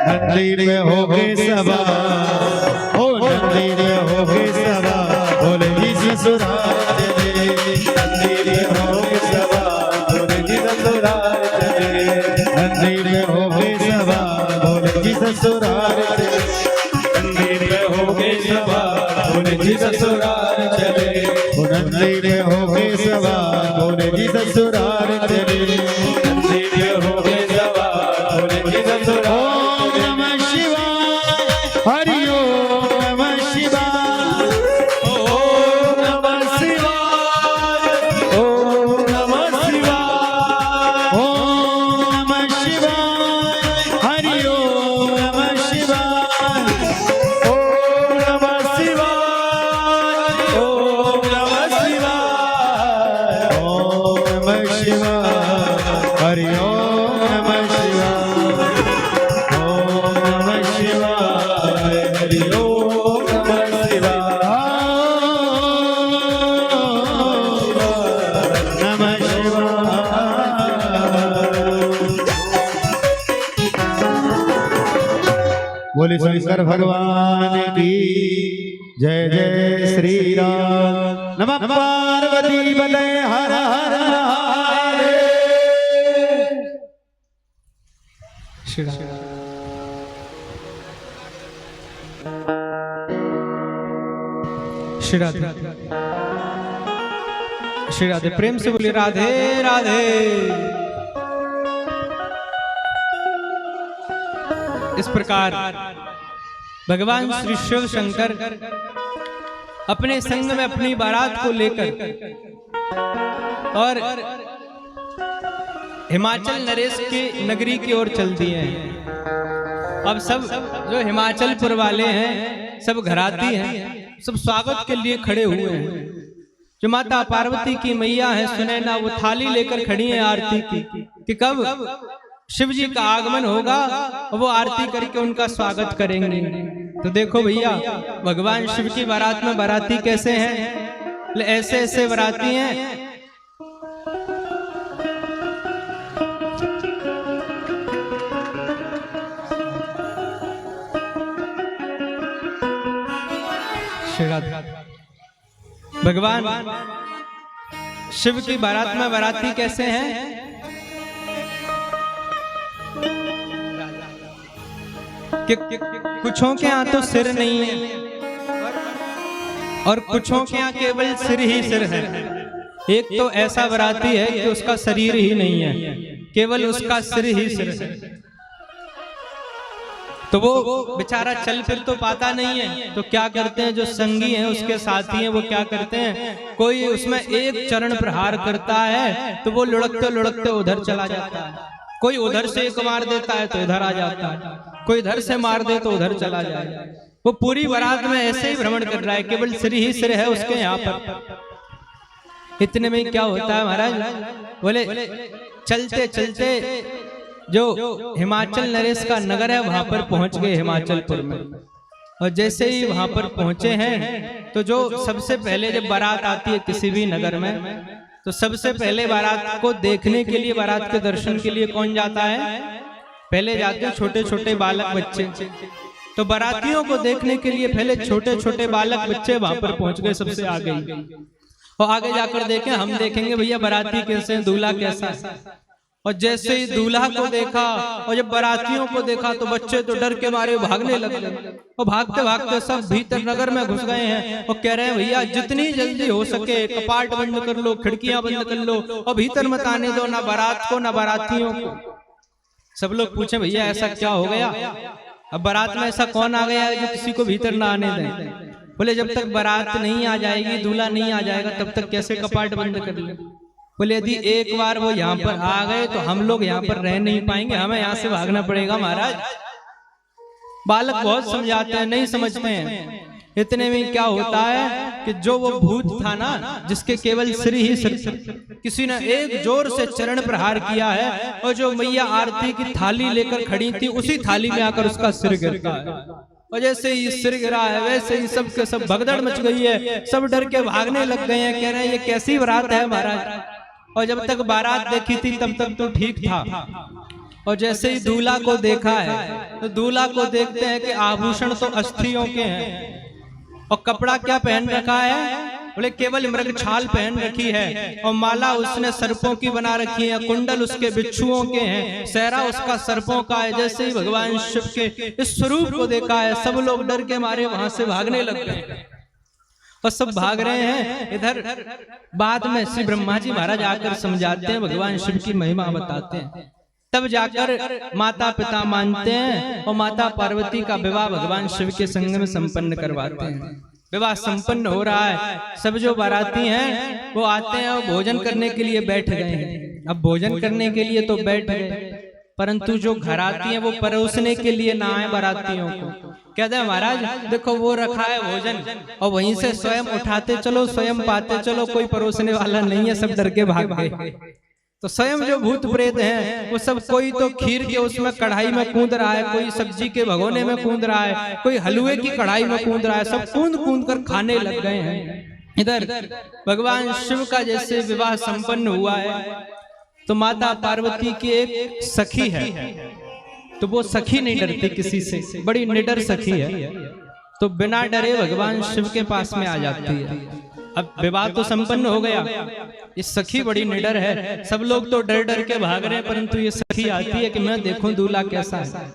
नंदी में हो गए सवार, ओ नंदी में हो गए सवार, बोले जी ससुराल चले, नंदी में हो गए सवार, बोले जी ससुराल चले, नंदी में हो गए सवार, बोले जी ससुराल चले, नंदी में हो गए सवार, बोले जी ससुराल चले, नंदी में हो गए सवार, बोले जी ससुराल चले, नंदी में हो गए सवार, बोले जी ससुराल। ओम नमः शिवाय, हरि ओम नमः शिवाय, ओम नमः शिवाय, ओम नमः शिवाय, ओम नमः शिवाय, हरि ओम नमः शिवाय, ओम नमः शिवाय, ओम नमः शिवाय, ओम नमः शिवाय, हरि ओम नमः शिवाय, ओम नमः शिवाय, हरि ओम नमः शिवाय, नमः शिवाय। बोले शंकर भगवान की जय जय श्री राम। नमः पार्वती बले हर हर महादेव। श्री राम। श्री राधे, श्री राधे, प्रेम से बोलिए राधे राधे। इस प्रकार भगवान श्री शिव शंकर अपने संग में अपनी बारात को लेकर और हिमाचल नरेश की नगरी की ओर चल दिए हैं। अब सब जो हिमाचलपुर वाले हैं, सब घराती हैं, सब स्वागत के लिए खड़े हुए हैं। जो माता पार्वती की मैया है सुनैना, वो थाली लेकर खड़ी है आरती की कि कब शिव जी का आगमन होगा और वो आरती करके उनका स्वागत करेंगे। तो देखो भैया, भगवान शिव की बारात में बाराती कैसे हैं, ऐसे ऐसे बाराती हैं। भगवान शिव की बारात में बाराती कैसे हैं कि कुछों के यहाँ तो सिर नहीं है और कुछों के यहाँ केवल सिर ही सिर है। एक तो ऐसा बाराती है कि उसका शरीर ही नहीं है, केवल उसका सिर ही सिर है। तो वो बेचारा चल फिर तो पाता नहीं है, तो क्या करते हैं जो संगी हैं उसके साथी हैं, वो क्या करते हैं, कोई उसमें एक चरण प्रहार करता है तो वो लुढ़कते लुढ़कते उधर चला जाता है। कोई उधर से एक मार देता है तो इधर आ जाता है, कोई इधर से मार दे तो उधर चला जाए। वो पूरी बारात में ऐसे ही भ्रमण कर रहा है, केवल सिर ही सिर है उसके यहाँ पर। इतने में क्या होता है महाराज, बोले चलते चलते जो हिमाचल नरेश का नगर है वहां पर पहुंच गए हिमाचलपुर में। और जैसे ही वहां पर पहुंचे हैं तो जो सबसे पहले जब बारात आती है किसी भी नगर में, तो सबसे पहले बारात को देखने के लिए, बारात के दर्शन के लिए कौन जाता है, पहले जाते हैं छोटे छोटे बालक बच्चे। तो बारातियों को देखने के लिए पहले छोटे छोटे बालक बच्चे वहां पर पहुंच गए सबसे आगे। और आगे जाकर देखें, हम देखेंगे भैया बाराती कैसे, दूल्हा कैसा है। और जैसे ही दूल्हा को देखा और जब बारातियों को देखा तो बच्चे तो डर के मारे भागने लगे। और भागते भागते सब भीतर नगर में घुस गए हैं और कह रहे हैं भैया जितनी जल्दी हो सके कपाट बंद कर लो, खिड़कियां बंद कर लो और भीतर मत आने दो, ना बारात को ना बारातियों को। सब लोग पूछे भैया ऐसा क्या हो गया, अब बारात में ऐसा कौन आ गया है जो किसी को भीतर ना आने दें। बोले जब तक बारात नहीं आ जाएगी, दूल्हा नहीं आ जाएगा, तब तक कैसे कपाट बंद कर ले। बोले यदि एक बार वो यहाँ पर आ गए तो हम लोग यहाँ पर रह नहीं पाएंगे, हमें यहाँ से भागना पड़ेगा महाराज। बालक बहुत समझाते हैं, नहीं समझते हैं। इतने में क्या होता है कि जो वो भूत था ना, जिसके केवल सिर ही सिर, किसी ने एक जोर से चरण प्रहार किया है और जो मैया आरती की थाली लेकर खड़ी थी उसी थाली में आकर उसका सिर गिरता है। और जैसे ही सिर गिरा है वैसे ही सब के सब भगदड़ मच गई है, सब डर के भागने लग गए हैं, कह रहे हैं ये कैसी बारात है महाराज। और जब तक बारात देखी थी तब तक तो ठीक था, और जैसे ही दूल्हा को देखा है तो दूल्हा को देखते हैं कि आभूषण तो अस्थियों के हैं और कपड़ा क्या पहन रखा है, बोले केवल मृग छाल पहन रखी है और माला उसने सर्पों की बना रखी है, कुंडल उसके बिच्छुओं के हैं, सहरा उसका सर्पों का है। जैसे ही भगवान शिव के इस स्वरूप को देखा है, सब लोग डर के मारे वहां से भागने लग गए और सब भाग रहे हैं। इधर बाद में श्री ब्रह्मा जी महाराज आकर समझाते हैं, भगवान शिव की महिमा बताते हैं। तब जाकर माता पिता मानते हैं और माता पार्वती का विवाह भगवान शिव के संग में संपन्न करवाते हैं। विवाह संपन्न हो रहा है, सब जो बाराती हैं वो आते हैं और भोजन करने के लिए बैठ गए हैं। अब भोजन करने के लिए तो बैठ गए, परंतु जो घर आती हैं वो परोसने के लिए ना आए बारातियों को। कहते हैं महाराज देखो वो रखा है भोजन और वहीं से स्वयं उठाते चलो, स्वयं पाते चलो, कोई परोसने वाला नहीं है, सब डर के भाग गए। तो स्वयं जो भूत प्रेत हैं वो सब, कोई तो खीर के उसमें कढ़ाई में कूद रहा है, कोई सब्जी के भगोने में कूद रहा है, कोई हलवे की कढ़ाई में कूद रहा है, सब कूद कूद कर खाने लग गए हैं। इधर भगवान शिव का जैसे विवाह संपन्न हुआ है तो माता पार्वती की एक सखी है, तो वो सखी नहीं डरती किसी से, बड़ी निडर सखी है, तो बिना डरे भगवान शिव के पास में आ जाती है। अब विवाह तो संपन्न हो गया, ये सखी बड़ी निडर है, सब लोग तो डर डर के भाग रहे हैं, परंतु ये सखी आती है कि मैं देखूं दूल्हा कैसा है।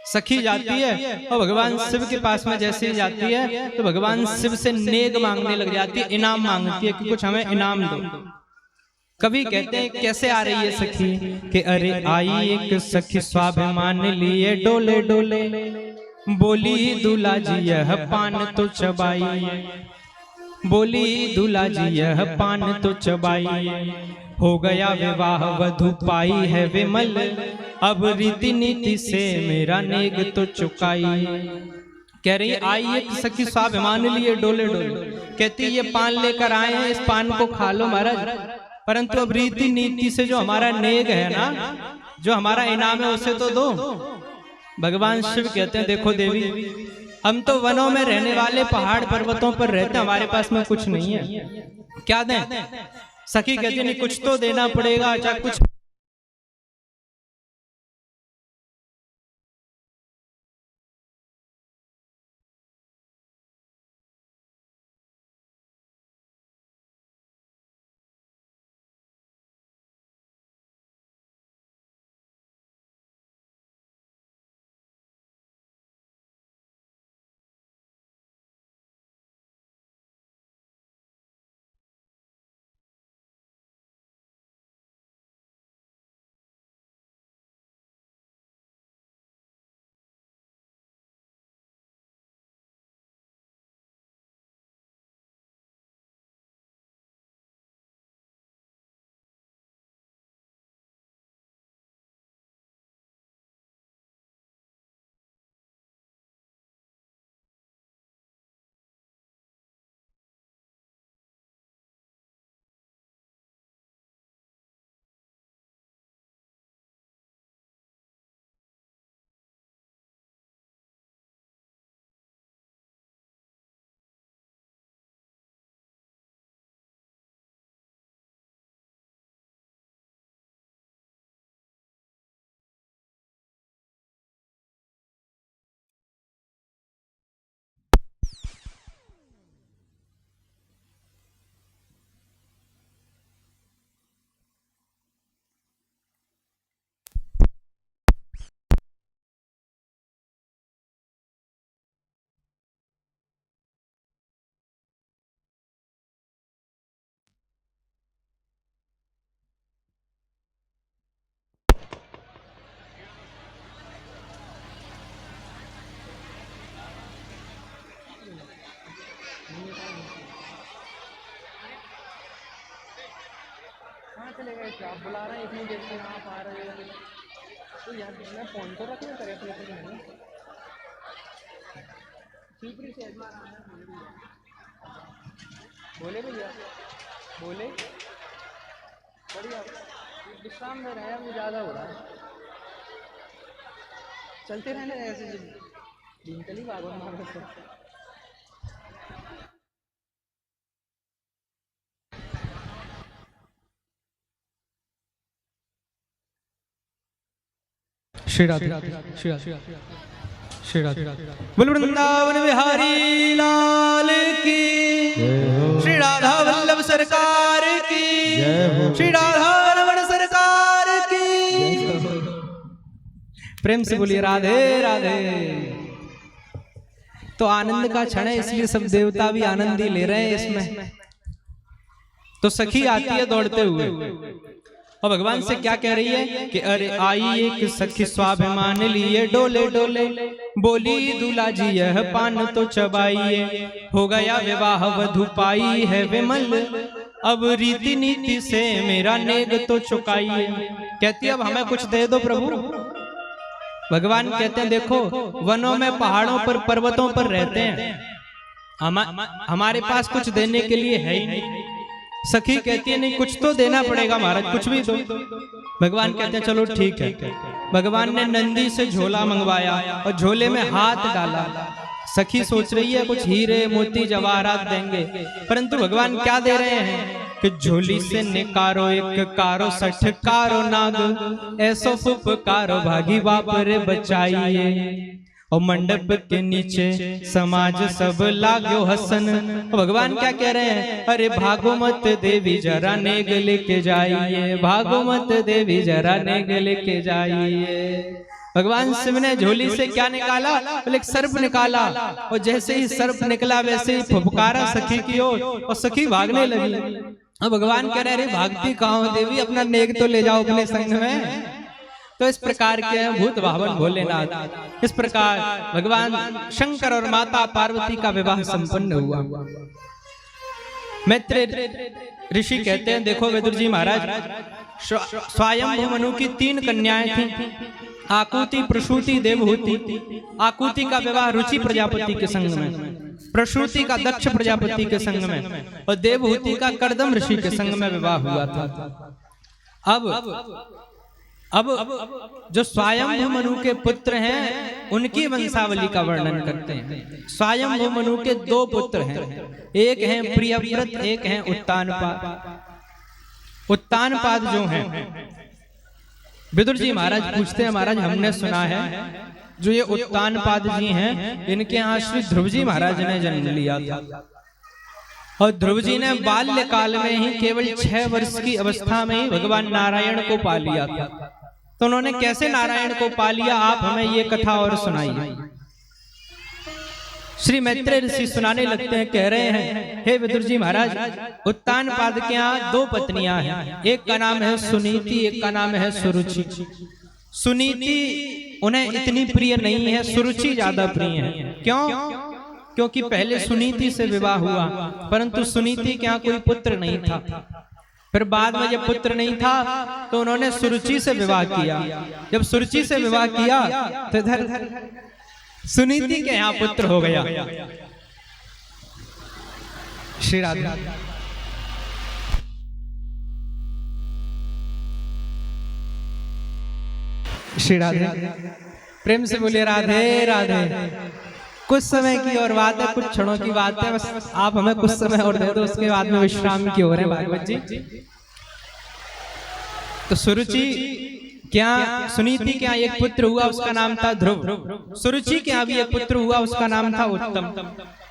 सखी जाती है और भगवान शिव के पास में जैसे ही जाती है तो भगवान शिव से नेग मांगने लग जाती है, इनाम मांगती है कि कुछ हमें इनाम दो। कभी कहते हैं कैसे आ रही है सखी कि अरे आई एक सखी स्वाभिमान लिए डोले डोले, बोली दूल्हा जी यह पान तो चबाई, बोली दूल्हा जी यह पान तो चबाई, हो गया विवाह वधु पाई है विमल, अब रीति नीति से मेरा नेग तो चुकाई। कह रही आई एक सखी स्वाभिमान लिए डोले डोले, कहती ये पान लेकर आए हैं, इस पान को खा लो महाराज, परंतु अब रीति नीति से जो हमारा नेग है ना, जो हमारा इनाम है उसे तो दो। भगवान शिव कहते हैं देखो देवी, हम तो वनों में रहने वाले, पहाड़ पर्वतों पर रहते, हमारे पास में कुछ नहीं है, क्या दें? सखी कहती नहीं कुछ तो देना पड़ेगा, चाहे कुछ। चले गए क्या, आप बुला रहे हैं इतनी देर से, आप आ रहे हो तो यार मैं फोन तो रखना करे अपने को नहीं सीपरी से बोले भैया बोले बढ़िया विश्राम में रहे, मुझे ज़्यादा हो रहा है, चलते रहने ऐसे दिन कली भागो मारो। श्री राधे श्री राधे श्री राधे। बोल वृंदावन बिहारी लाल की, श्री राधा वल्लभ सरकार की, श्री राधा रमण सरकार की। प्रेम से बोलिए राधे राधे। तो आनंद का क्षण है, इसलिए सब देवता भी आनंद ही ले रहे हैं इसमें। तो सखी आती है दौड़ते हुए और भगवान से क्या कह रही है कि अरे आई एक सखी स्वाभिमान लिए डोले डोले, बोली दूल्हा जी यह पान तो चबाइए, हो गया विवाह वधु पाई है विमल, अब रीति नीति से मेरा नेग तो चुकाइए। कहती अब हमें कुछ दे दो प्रभु। भगवान कहते हैं देखो वनों में पहाड़ों पर पर्वतों पर रहते हैं, हमारे पास कुछ देने के लिए है ही नहीं। सखी कहती है नहीं कुछ तो देना पड़ेगा महाराज, कुछ भी दो। भगवान कहते हैं चलो ठीक है। भगवान ने नंदी से झोला मंगवाया और झोले में हाथ डाला। सखी सोच रही है कुछ हीरे मोती जवाहरात देंगे, परंतु भगवान क्या दे रहे हैं कि झोली से निकारो एक कारो 60 कारो नाग, ऐसो फुफकारो भागी बाप रे बचाइए, और मंडप के नीचे समाज सब लाग्यो हसन। भगवान क्या कह रहे हैं अरे भागो मत देवी जरा नेग लेके जाइए, भागो मत देवी जरा नेग लेके जाइए। भगवान शिव ने झोली से क्या निकाला, एक सर्प निकाला, और जैसे ही सर्प निकला वैसे ही फुफकारा सखी की ओर और सखी भागने लगी। अब भगवान कह रहे अरे भागती कहाँ हो देवी, अपना नेग तो ले जाओ अपने संग में। तो इस प्रकार के भूत भावन भोलेनाथ। इस प्रकार भगवान शंकर और माता पार्वती का विवाह संपन्न हुआ। मैत्रेय ऋषि कहते हैं देखो विदुर जी महाराज, स्वयं मनु की 3 कन्याएं थीं, आकुति प्रसूति देवहूति। आकुति का विवाह रुचि प्रजापति के संग में, प्रसूति का दक्ष प्रजापति के संग में, और देवहूति का कर्दम ऋषि के संग में विवाह हुआ था। अब जो स्वयं मनु के पुत्र हैं उनकी वंशावली का वर्णन करते हैं। स्वयं मनु के 2 पुत्र हैं, एक हैं प्रियव्रत, एक हैं उत्तानपाद। उत्तानपाद जो हैं विदुर जी महाराज पूछते हैं महाराज हमने सुना है जो ये उत्तानपाद जी हैं इनके यहाँ श्री ध्रुव जी महाराज ने जन्म लिया था, और ध्रुव जी ने बाल्यकाल में ही केवल 6 वर्ष की अवस्था में ही भगवान नारायण को पा लिया था। तो उन्होंने कैसे नारायण को पा लिया, आप हमें ये कथा और सुनाइए। श्री मैत्रेय ऋषि सुनाने लगते हैं, कह रहे हैं हे विदुर जी महाराज, उत्तानपाद के यहाँ 2 पत्नियां हैं, एक का नाम है सुनीति, एक का नाम है सुरुचि। सुनीति उन्हें इतनी प्रिय नहीं है, सुरुचि ज्यादा प्रिय है। क्यों? क्योंकि पहले सुनीति से विवाह हुआ, परंतु सुनीति के यहाँ कोई पुत्र नहीं था। फिर बाद में जब पुत्र नहीं था तो उन्होंने सुरुचि से विवाह किया। जब सुरुचि से विवाह किया तो इधर सुनीति के यहाँ पुत्र हो गया। श्री राधे श्री राधे। प्रेम से बोलिए राधे राधे। कुछ समय की और बात है, कुछ क्षणों की बात है, बस आप हमें कुछ समय और दे दो, उसके बाद में विश्राम की ओर है भागवत जी। तो सुरुचि क्या सुनीति के यहाँ एक पुत्र हुआ, उसका नाम था ध्रुव। सुरुचि के यहाँ भी एक पुत्र हुआ, उसका नाम था उत्तम।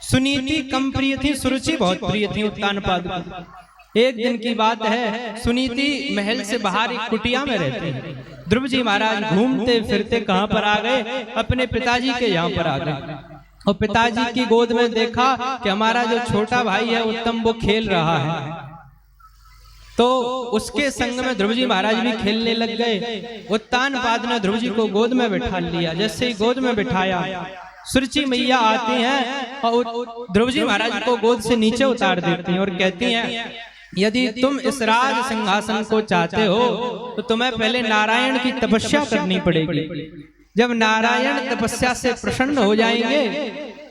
सुनीति कम प्रिय थी, सुरुचि बहुत प्रिय थी उत्तानपाद को। एक दिन की बात है, सुनीति महल से बाहर एक कुटिया में रहती है। ध्रुव जी महाराज घूमते फिरते कहाँ पर आ गए, अपने पिताजी के यहाँ पर आ गए, और पिताजी की गोद में देखा कि हमारा जो छोटा भाई है उत्तम वो खेल रहा है। तो उसके संग में ध्रुव जी महाराज भी खेलने लग गए। उत्तानपाद ने ध्रुव जी को गोद में बिठा लिया। जैसे ही गोद में बिठाया, सुरुचि मैया आती हैं और ध्रुव जी महाराज को गोद से नीचे उतार देती हैं और कहती हैं यदि तुम इस राज सिंहासन को चाहते हो तो तुम्हें पहले नारायण की तपस्या करनी पड़ेगी। जब नारायण तपस्या से प्रसन्न हो जाएंगे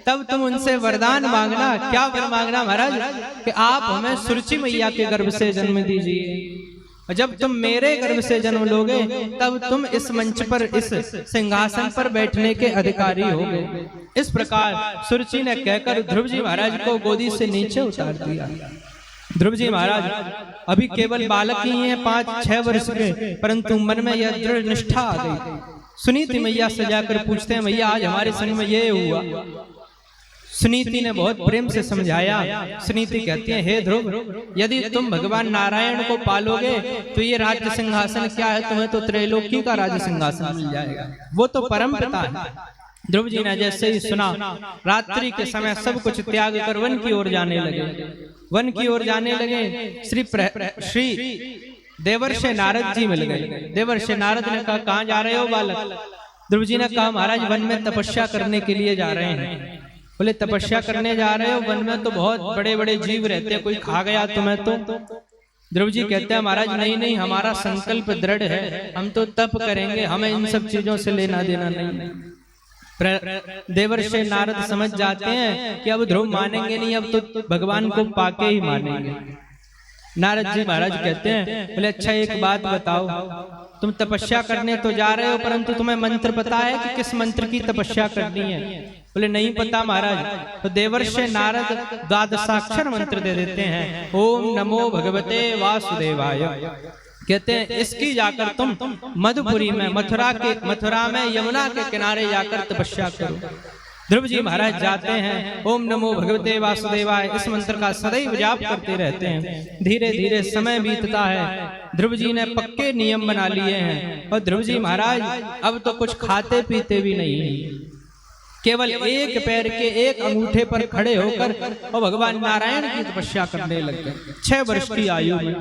तब तुम उनसे वरदान मांगना। क्या वर मांगना महाराज? कि आप हमें सुरुचि मैया के गर्भ से जन्म दीजिए, और जब तुम मेरे गर्भ से जन्म लोगे तब तुम इस मंच पर, इस सिंहासन पर बैठने के अधिकारी होगे। इस प्रकार सुरुचि ने कहकर ध्रुव जी महाराज को गोदी से नीचे उतार दिया। ध्रुव जी महाराज अभी केवल बालक ही हैं, 5-6 वर्ष के, परंतु मन में यह दृढ़ निष्ठा आ गई सुनीति मैया से जाकर पूछते हैं मैया आज हमारे संग में ये हुआ। सुनीति ने बहुत प्रेम से समझाया। सुनीति कहती है हे ध्रुव, यदि तुम भगवान नारायण को पालोगे तो ये राज्य सिंहासन क्या है, तुम्हें तो त्रैलोकी का राज्य सिंहासन मिल जाएगा, वो तो परम पिता है। ध्रुव जी ने जैसे ही सुना, रात्रि के समय सब कुछ त्याग कर वन की ओर जाने लगे। वन की ओर जाने लगे। श्री देवर्षि नारद जी मिल गए। देवर्षि नारद ने कहा कहाँ जा रहे हो बालक? ध्रुव जी ने कहा महाराज वन में तपस्या करने के लिए जा रहे हैं। बोले तपस्या करने जा रहे हो? वन में तो बहुत बड़े बड़े जीव रहते हैं, कोई खा गया तुम्हें तो? ध्रुव जी कहते हैं महाराज नहीं नहीं, हमारा संकल्प दृढ़ है, हम तो तप करेंगे, हमें इन सब चीजों से लेना देना नहीं। देवर्षि नारद समझ जाते हैं कि अब ध्रुव मानेंगे नहीं, अब तो भगवान को पाके ही मानेंगे। नारद जी महाराज कहते हैं बोले अच्छा एक बात बताओ, तुम तपस्या करने तो जा रहे हो परंतु तुम्हें मंत्र पता है कि किस मंत्र की तपस्या करनी है? बोले नहीं पता महाराज। तो देवर्षि नारद द्वादशाक्षर मंत्र दे देते हैं, ओम नमो भगवते वासुदेवाय। कहते हैं इसकी जाकर तुम मधुपुरी में मथुरा में यमुना के किनारे जाकर तपस्या करो। ध्रुव जी महाराज जाते हैं, ओम नमो भगवते वासुदेवाय इस मंत्र का सदैव जाप करते रहते हैं। धीरे धीरे समय बीतता है। ध्रुव जी ने पक्के नियम बना लिए हैं और ध्रुव जी महाराज अब तो कुछ खाते पीते भी नहीं, केवल एक पैर के एक अंगूठे पर खड़े होकर और भगवान नारायण की तपस्या करने लग गए। 6 वर्ष की आयु में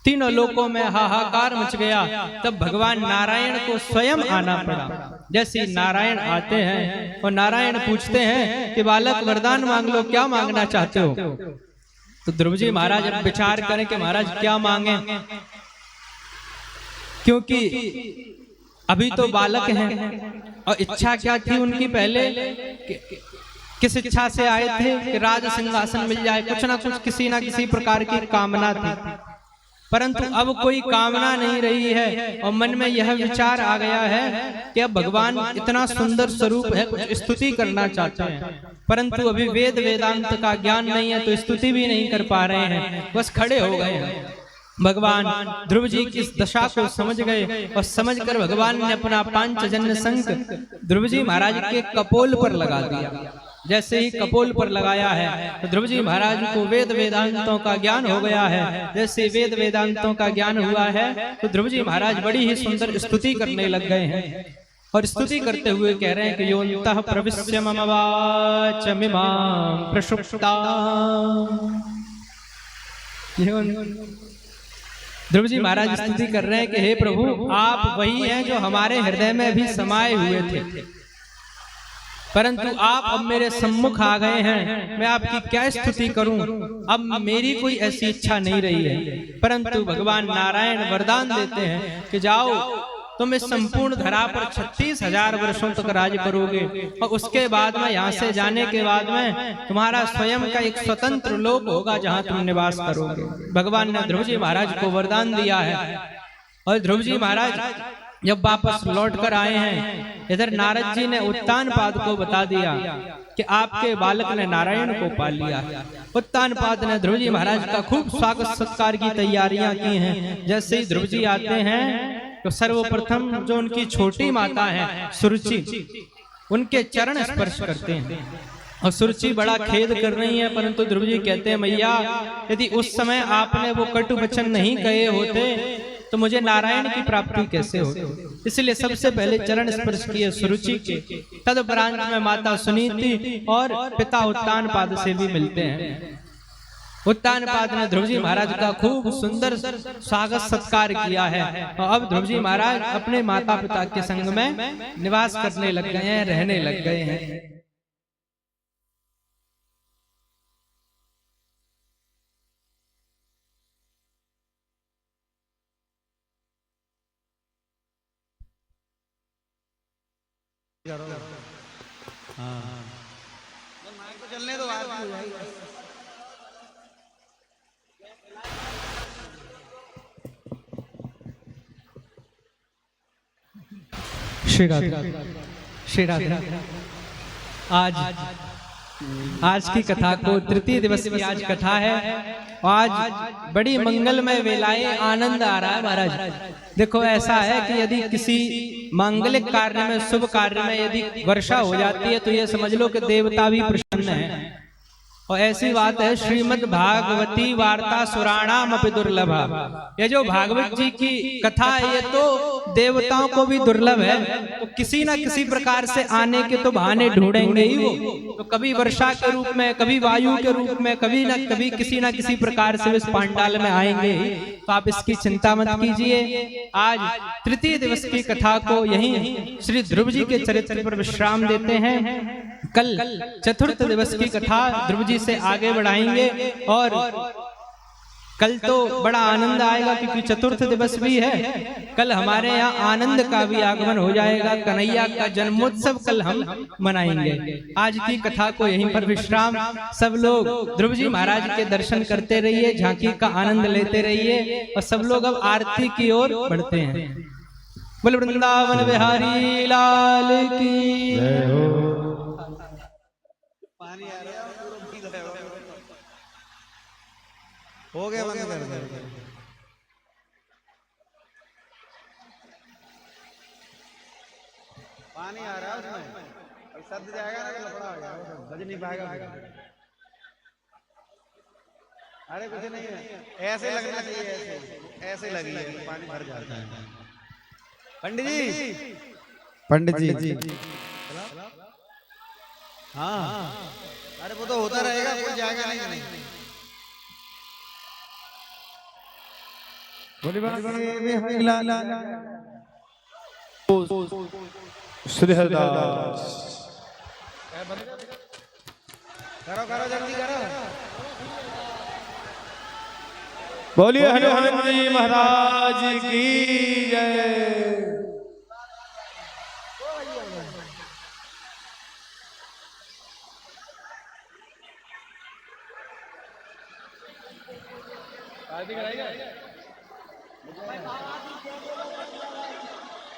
तीनों लोकों में हाहाकार मच गया। तब भगवान नारायण को स्वयं आना पड़ा। जैसे नारायण आते हैं और नारायण पूछते हैं कि बालक वरदान मांग लो, क्या मांगना चाहते हो? तो ध्रुव जी महाराज अब विचार करें कि महाराज क्या मांगे, क्योंकि अभी तो बालक हैं और इच्छा क्या थी उनकी पहले, किस इच्छा से आए थे कि राज सिंहासन मिल जाए, कुछ ना कुछ किसी ना किसी प्रकार की कामना थी। परंतु अब कोई कामना नहीं रही है और मन में यह विचार आ गया है कि अब भगवान इतना सुंदर स्वरूप है, कुछ स्तुति करना चाहते हैं, परंतु अभी वेद वेदांत का ज्ञान नहीं है तो स्तुति भी नहीं कर पा रहे हैं, बस खड़े हो गए हैं। भगवान ध्रुव जी की इस दशा को समझ गए और समझकर भगवान ने अपना पांचजन्य शंख ध्रुव जी महाराज के कपोल पर लगा दिया। जैसे ही कपोल पर लगाया है तो ध्रुव जी महाराज को वेद वेदांतों का ज्ञान हो गया है। जैसे वेद वेदांतों का ज्ञान हुआ है तो ध्रुव जी महाराज बड़ी ही सुंदर स्तुति करने लग गए हैं और स्तुति करते हुए कह रहे हैं कि योऽन्तः प्रविश्य मम वाचमिमां प्रसुप्ता। ध्रुव जी महाराज स्तुति कर रहे हैं कि हे प्रभु आप वही हैं जो हमारे हृदय में भी समाये हुए थे, परंतु आप अब मेरे सम्मुख आ गए हैं, मैं आपकी क्या स्तुति करूं? अब मेरी कोई ऐसी इच्छा नहीं रही है, परंतु भगवान नारायण वरदान देते हैं कि जाओ तुम इस संपूर्ण धरा पर 36,000 वर्षों तक राज करोगे और उसके बाद में यहाँ से जाने के बाद में तुम्हारा स्वयं का एक स्वतंत्र लोक होगा जहाँ तुम निवास करोगे। भगवान ने ध्रुव जी महाराज को वरदान दिया है और ध्रुव जी महाराज जब वापस लौट कर आए हैं, इधर नारद जी ने उत्तानपाद को बता दिया कि आपके बालक ने नारायण को पा लिया। उत्तानपाद ने ध्रुव जी महाराज का खूब स्वागत सत्कार की तैयारियां की हैं। जैसे ही ध्रुव जी आते हैं तो सर्वप्रथम जो उनकी छोटी माता है सुरुचि, उनके चरण स्पर्श करते हैं और सुरुचि बड़ा खेद कर रही है, परंतु ध्रुव जी कहते हैं मैया यदि उस समय आपने वो कटु वचन नहीं कहे होते तो मुझे नारायण की प्राप्ति कैसे होती? इसलिए सबसे पहले चरण स्पर्श किए सुरुचि के, तदुपरांत में माता सुनीति और पिता उत्तानपाद से भी मिलते हैं। उत्तानपाद ने ध्रुव जी महाराज का खूब सुंदर स्वागत सत्कार किया है और अब ध्रुव जी महाराज अपने माता पिता के संग में निवास करने लग गए हैं, रहने लग गए हैं। चलने दो श्री राधे। आज की कथा को तृतीय दिवस की आज कथा है। आज बड़ी मंगलमय वेलाएं, आनंद आ रहा है महाराज। देखो ऐसा है कि यदि किसी मांगलिक कार्य में, शुभ कार्य में यदि वर्षा हो जाती है तो ये समझ लो कि देवता भी प्रसन्न है। और ऐसी बात है, श्रीमद् भागवती वार्ता सुराणाम अपि दुर्लभा। ये जो भागवत जी की कथा है ये तो देवताओं को भी दुर्लभ है, तो किसी ना किसी प्रकार से आने के तो बहाने ढूंढेंगे ही वो। तो कभी वर्षा के रूप में, कभी वायु के रूप में, कभी ना कभी किसी ना किसी प्रकार से इस पांडाल में आएंगे ही। तो आप इसकी चिंता मत कीजिए। आज तृतीय दिवस की कथा को यहीं श्री ध्रुव जी के चरित्र पर विश्राम देते हैं। कल चतुर्थ दिवस की कथा ध्रुव जी से आगे बढ़ाएंगे। और कल तो बड़ा आनंद आएगा क्योंकि चतुर्थ दिवस भी है। कल हमारे यहाँ आनंद का भी आगमन हो जाएगा, कन्हैया का जन्मोत्सव कल हम मनाएंगे। आज की कथा को यहीं पर विश्राम। सब लोग ध्रुव जी महाराज के दर्शन करते रहिए, झांकी का आनंद लेते रहिए। और सब लोग अब आरती की ओर बढ़ते हैं। बोल वृंदावन बिहारी लाल की जय हो। हो गया, बंद कर दे। पानी आ रहा है उसमें, अब सद जाएगा ना, लफड़ा हो जाएगा, बज नहीं पाएगा। अरे कुछ नहीं है, ऐसे लगना चाहिए, ऐसे लगी है, पानी भर जाता है। पंडित जी हाँ, अरे वो तो होता रहेगा, कोई जाएगा नहीं। श्री हरिदास करो जल्दी करो। बोलिए हनुमान जी महाराज की जय।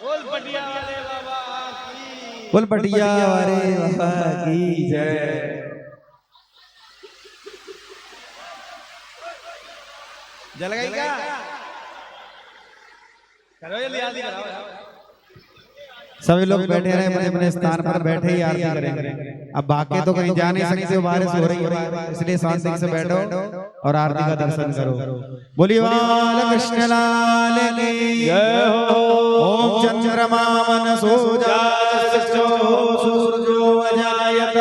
बोल पटिया वाले बाबा की, बोल पटिया वाले बाबा की जय। जल गई क्या? करो ये लिया कराओ। सभी लोग बैठे रहे, अपने अपने स्थान पर बैठे ही आरती करेंगे। अब भागे तो कहीं जा नहीं सकते, बारिश हो रही है, इसलिए शांति से बैठो और आरती का दर्शन करो। बोलिए बालकृष्ण लाल की जय हो। ओम चंद्रमा मनसो जातो सूर्यो अजायत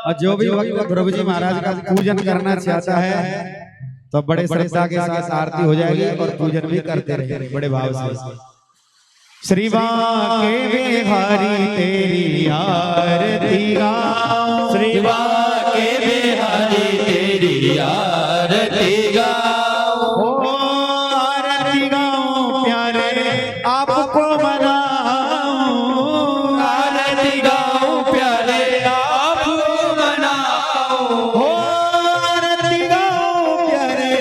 और जो भी भक्त ध्रुव जी महाराज का पूजन करना चाहता है तो बड़े श्रद्धा के साथ आरती हो जाएगी और पूजन भी करते रहेंगे बड़े भाव से। श्री बांके बिहारी तेरी आरती गाओ, श्री बांके बिहारी तेरी आरती गाओ। ओ आरती गाओ प्यारे आपको मनाओ, आरती गाओ प्यारे आपको मनाओ। ओ आरती गाओ प्यारे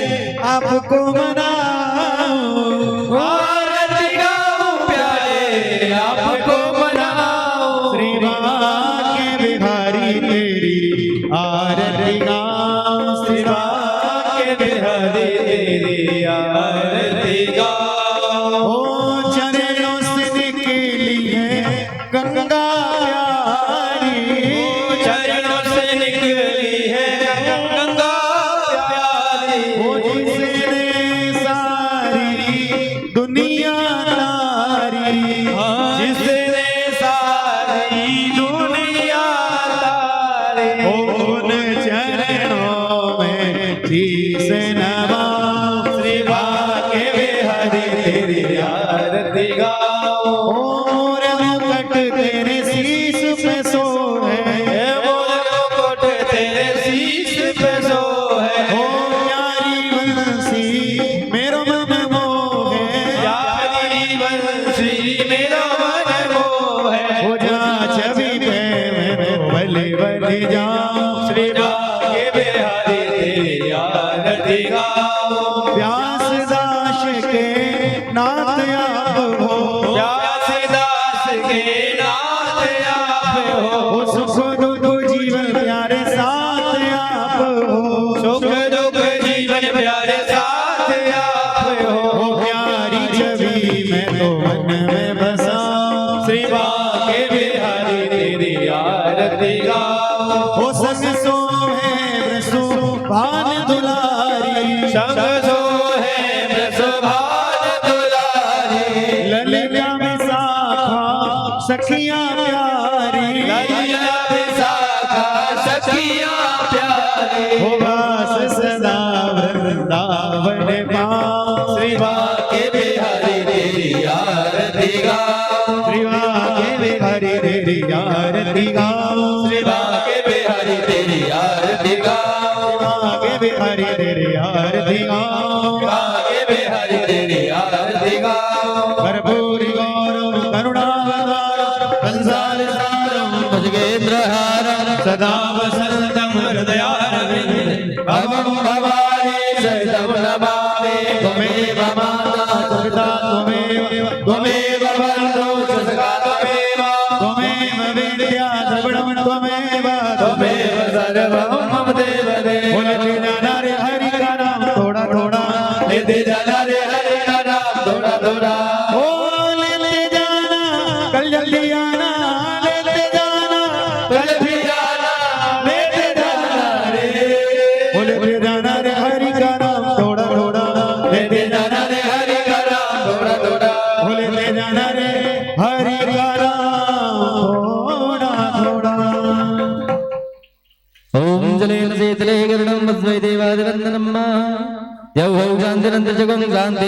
आपको मनाओ, आरती गाओ प्यारे आपको मनाओ। श्री बांके बिहारी तेरी आरती गाओ, श्री बांके बिहारी तेरी आरती गाओ। ओ चरणों से निकली है गंगा प्यारी, चरणों से निकली है गंगा प्यारी। ओ जिसने सारी दुनिया तारी, जिसने सारी दुनिया तारी। उन चरणों में शीस नवाओ, श्री बांके बिहारी तेरी आरती गाओ। और मुकुट तेरे शीश पे सोहे, मुकुट तेरे शीश पे सोहे। ओ प्यारी बंसी मेरो मन मोहे, प्यारी बंसी मेरो मन मोहे। हो जा छवि पे बलि बलि जाओ, श्री बांके बिहारी तेरी आरती गाओ। व्यासदास के नाथ आप हो, व्यासदास के नाथ आप हो। सुख दुख जीवन प्यारे साथ आप हो, सुख दुख जीवन प्यारे साथ आप छवि मैं तो मन में बसा श्री बाके बिहारी तेरी आरती गाओ हो संग सो है ब्रसु भान दुलारी संग सो है ब्रसु भान दुलारी ललिता में साखा सखियां प्यारी ललिता में साखा सखियां प्यारी हो वास सदा वृंदावन पाओ श्री बाके बिहारी तेरी आरती गाओ श्री बाके बिहारी तेरी आरती गाओ श्री बाके बिहारी तेरी आरती गाओ बाके बिहारी तेरी आरती गाओ बाके बिहारी तेरी आरती गाओ भरपूर गौरव करुणावतार कंसाल सारम भुजगेंद्रहारम सदा वसंतम हृदयारविंदे भवं भवानी सहितं नमामि त्वमेव माता पिता त्वमेव वरदो च सखा त्वमेव विद्या द्रविणं त्वमेव सर्वं मम देव देव बोलते जाना रे हरि का नाम थोड़ा थोड़ा लेते जाना रे हरि का नाम थोड़ा थोड़ा ओ लेते जाना कल जल्दी आना लेते जाना कल भी आना लेते जाना रे बोलते जाना रे हरि का नाम थोड़ा थोड़ा लेते जाना रे हरि का नाम थोड़ा थोड़ा बोलते जाना रे हरि का नाम थोड़ा थोड़ा ओम जलेन शीतले गरुडं वस्वै देवादिवन्दनं यौ हौ शान्तिरन्तरिक्षगं शान्ति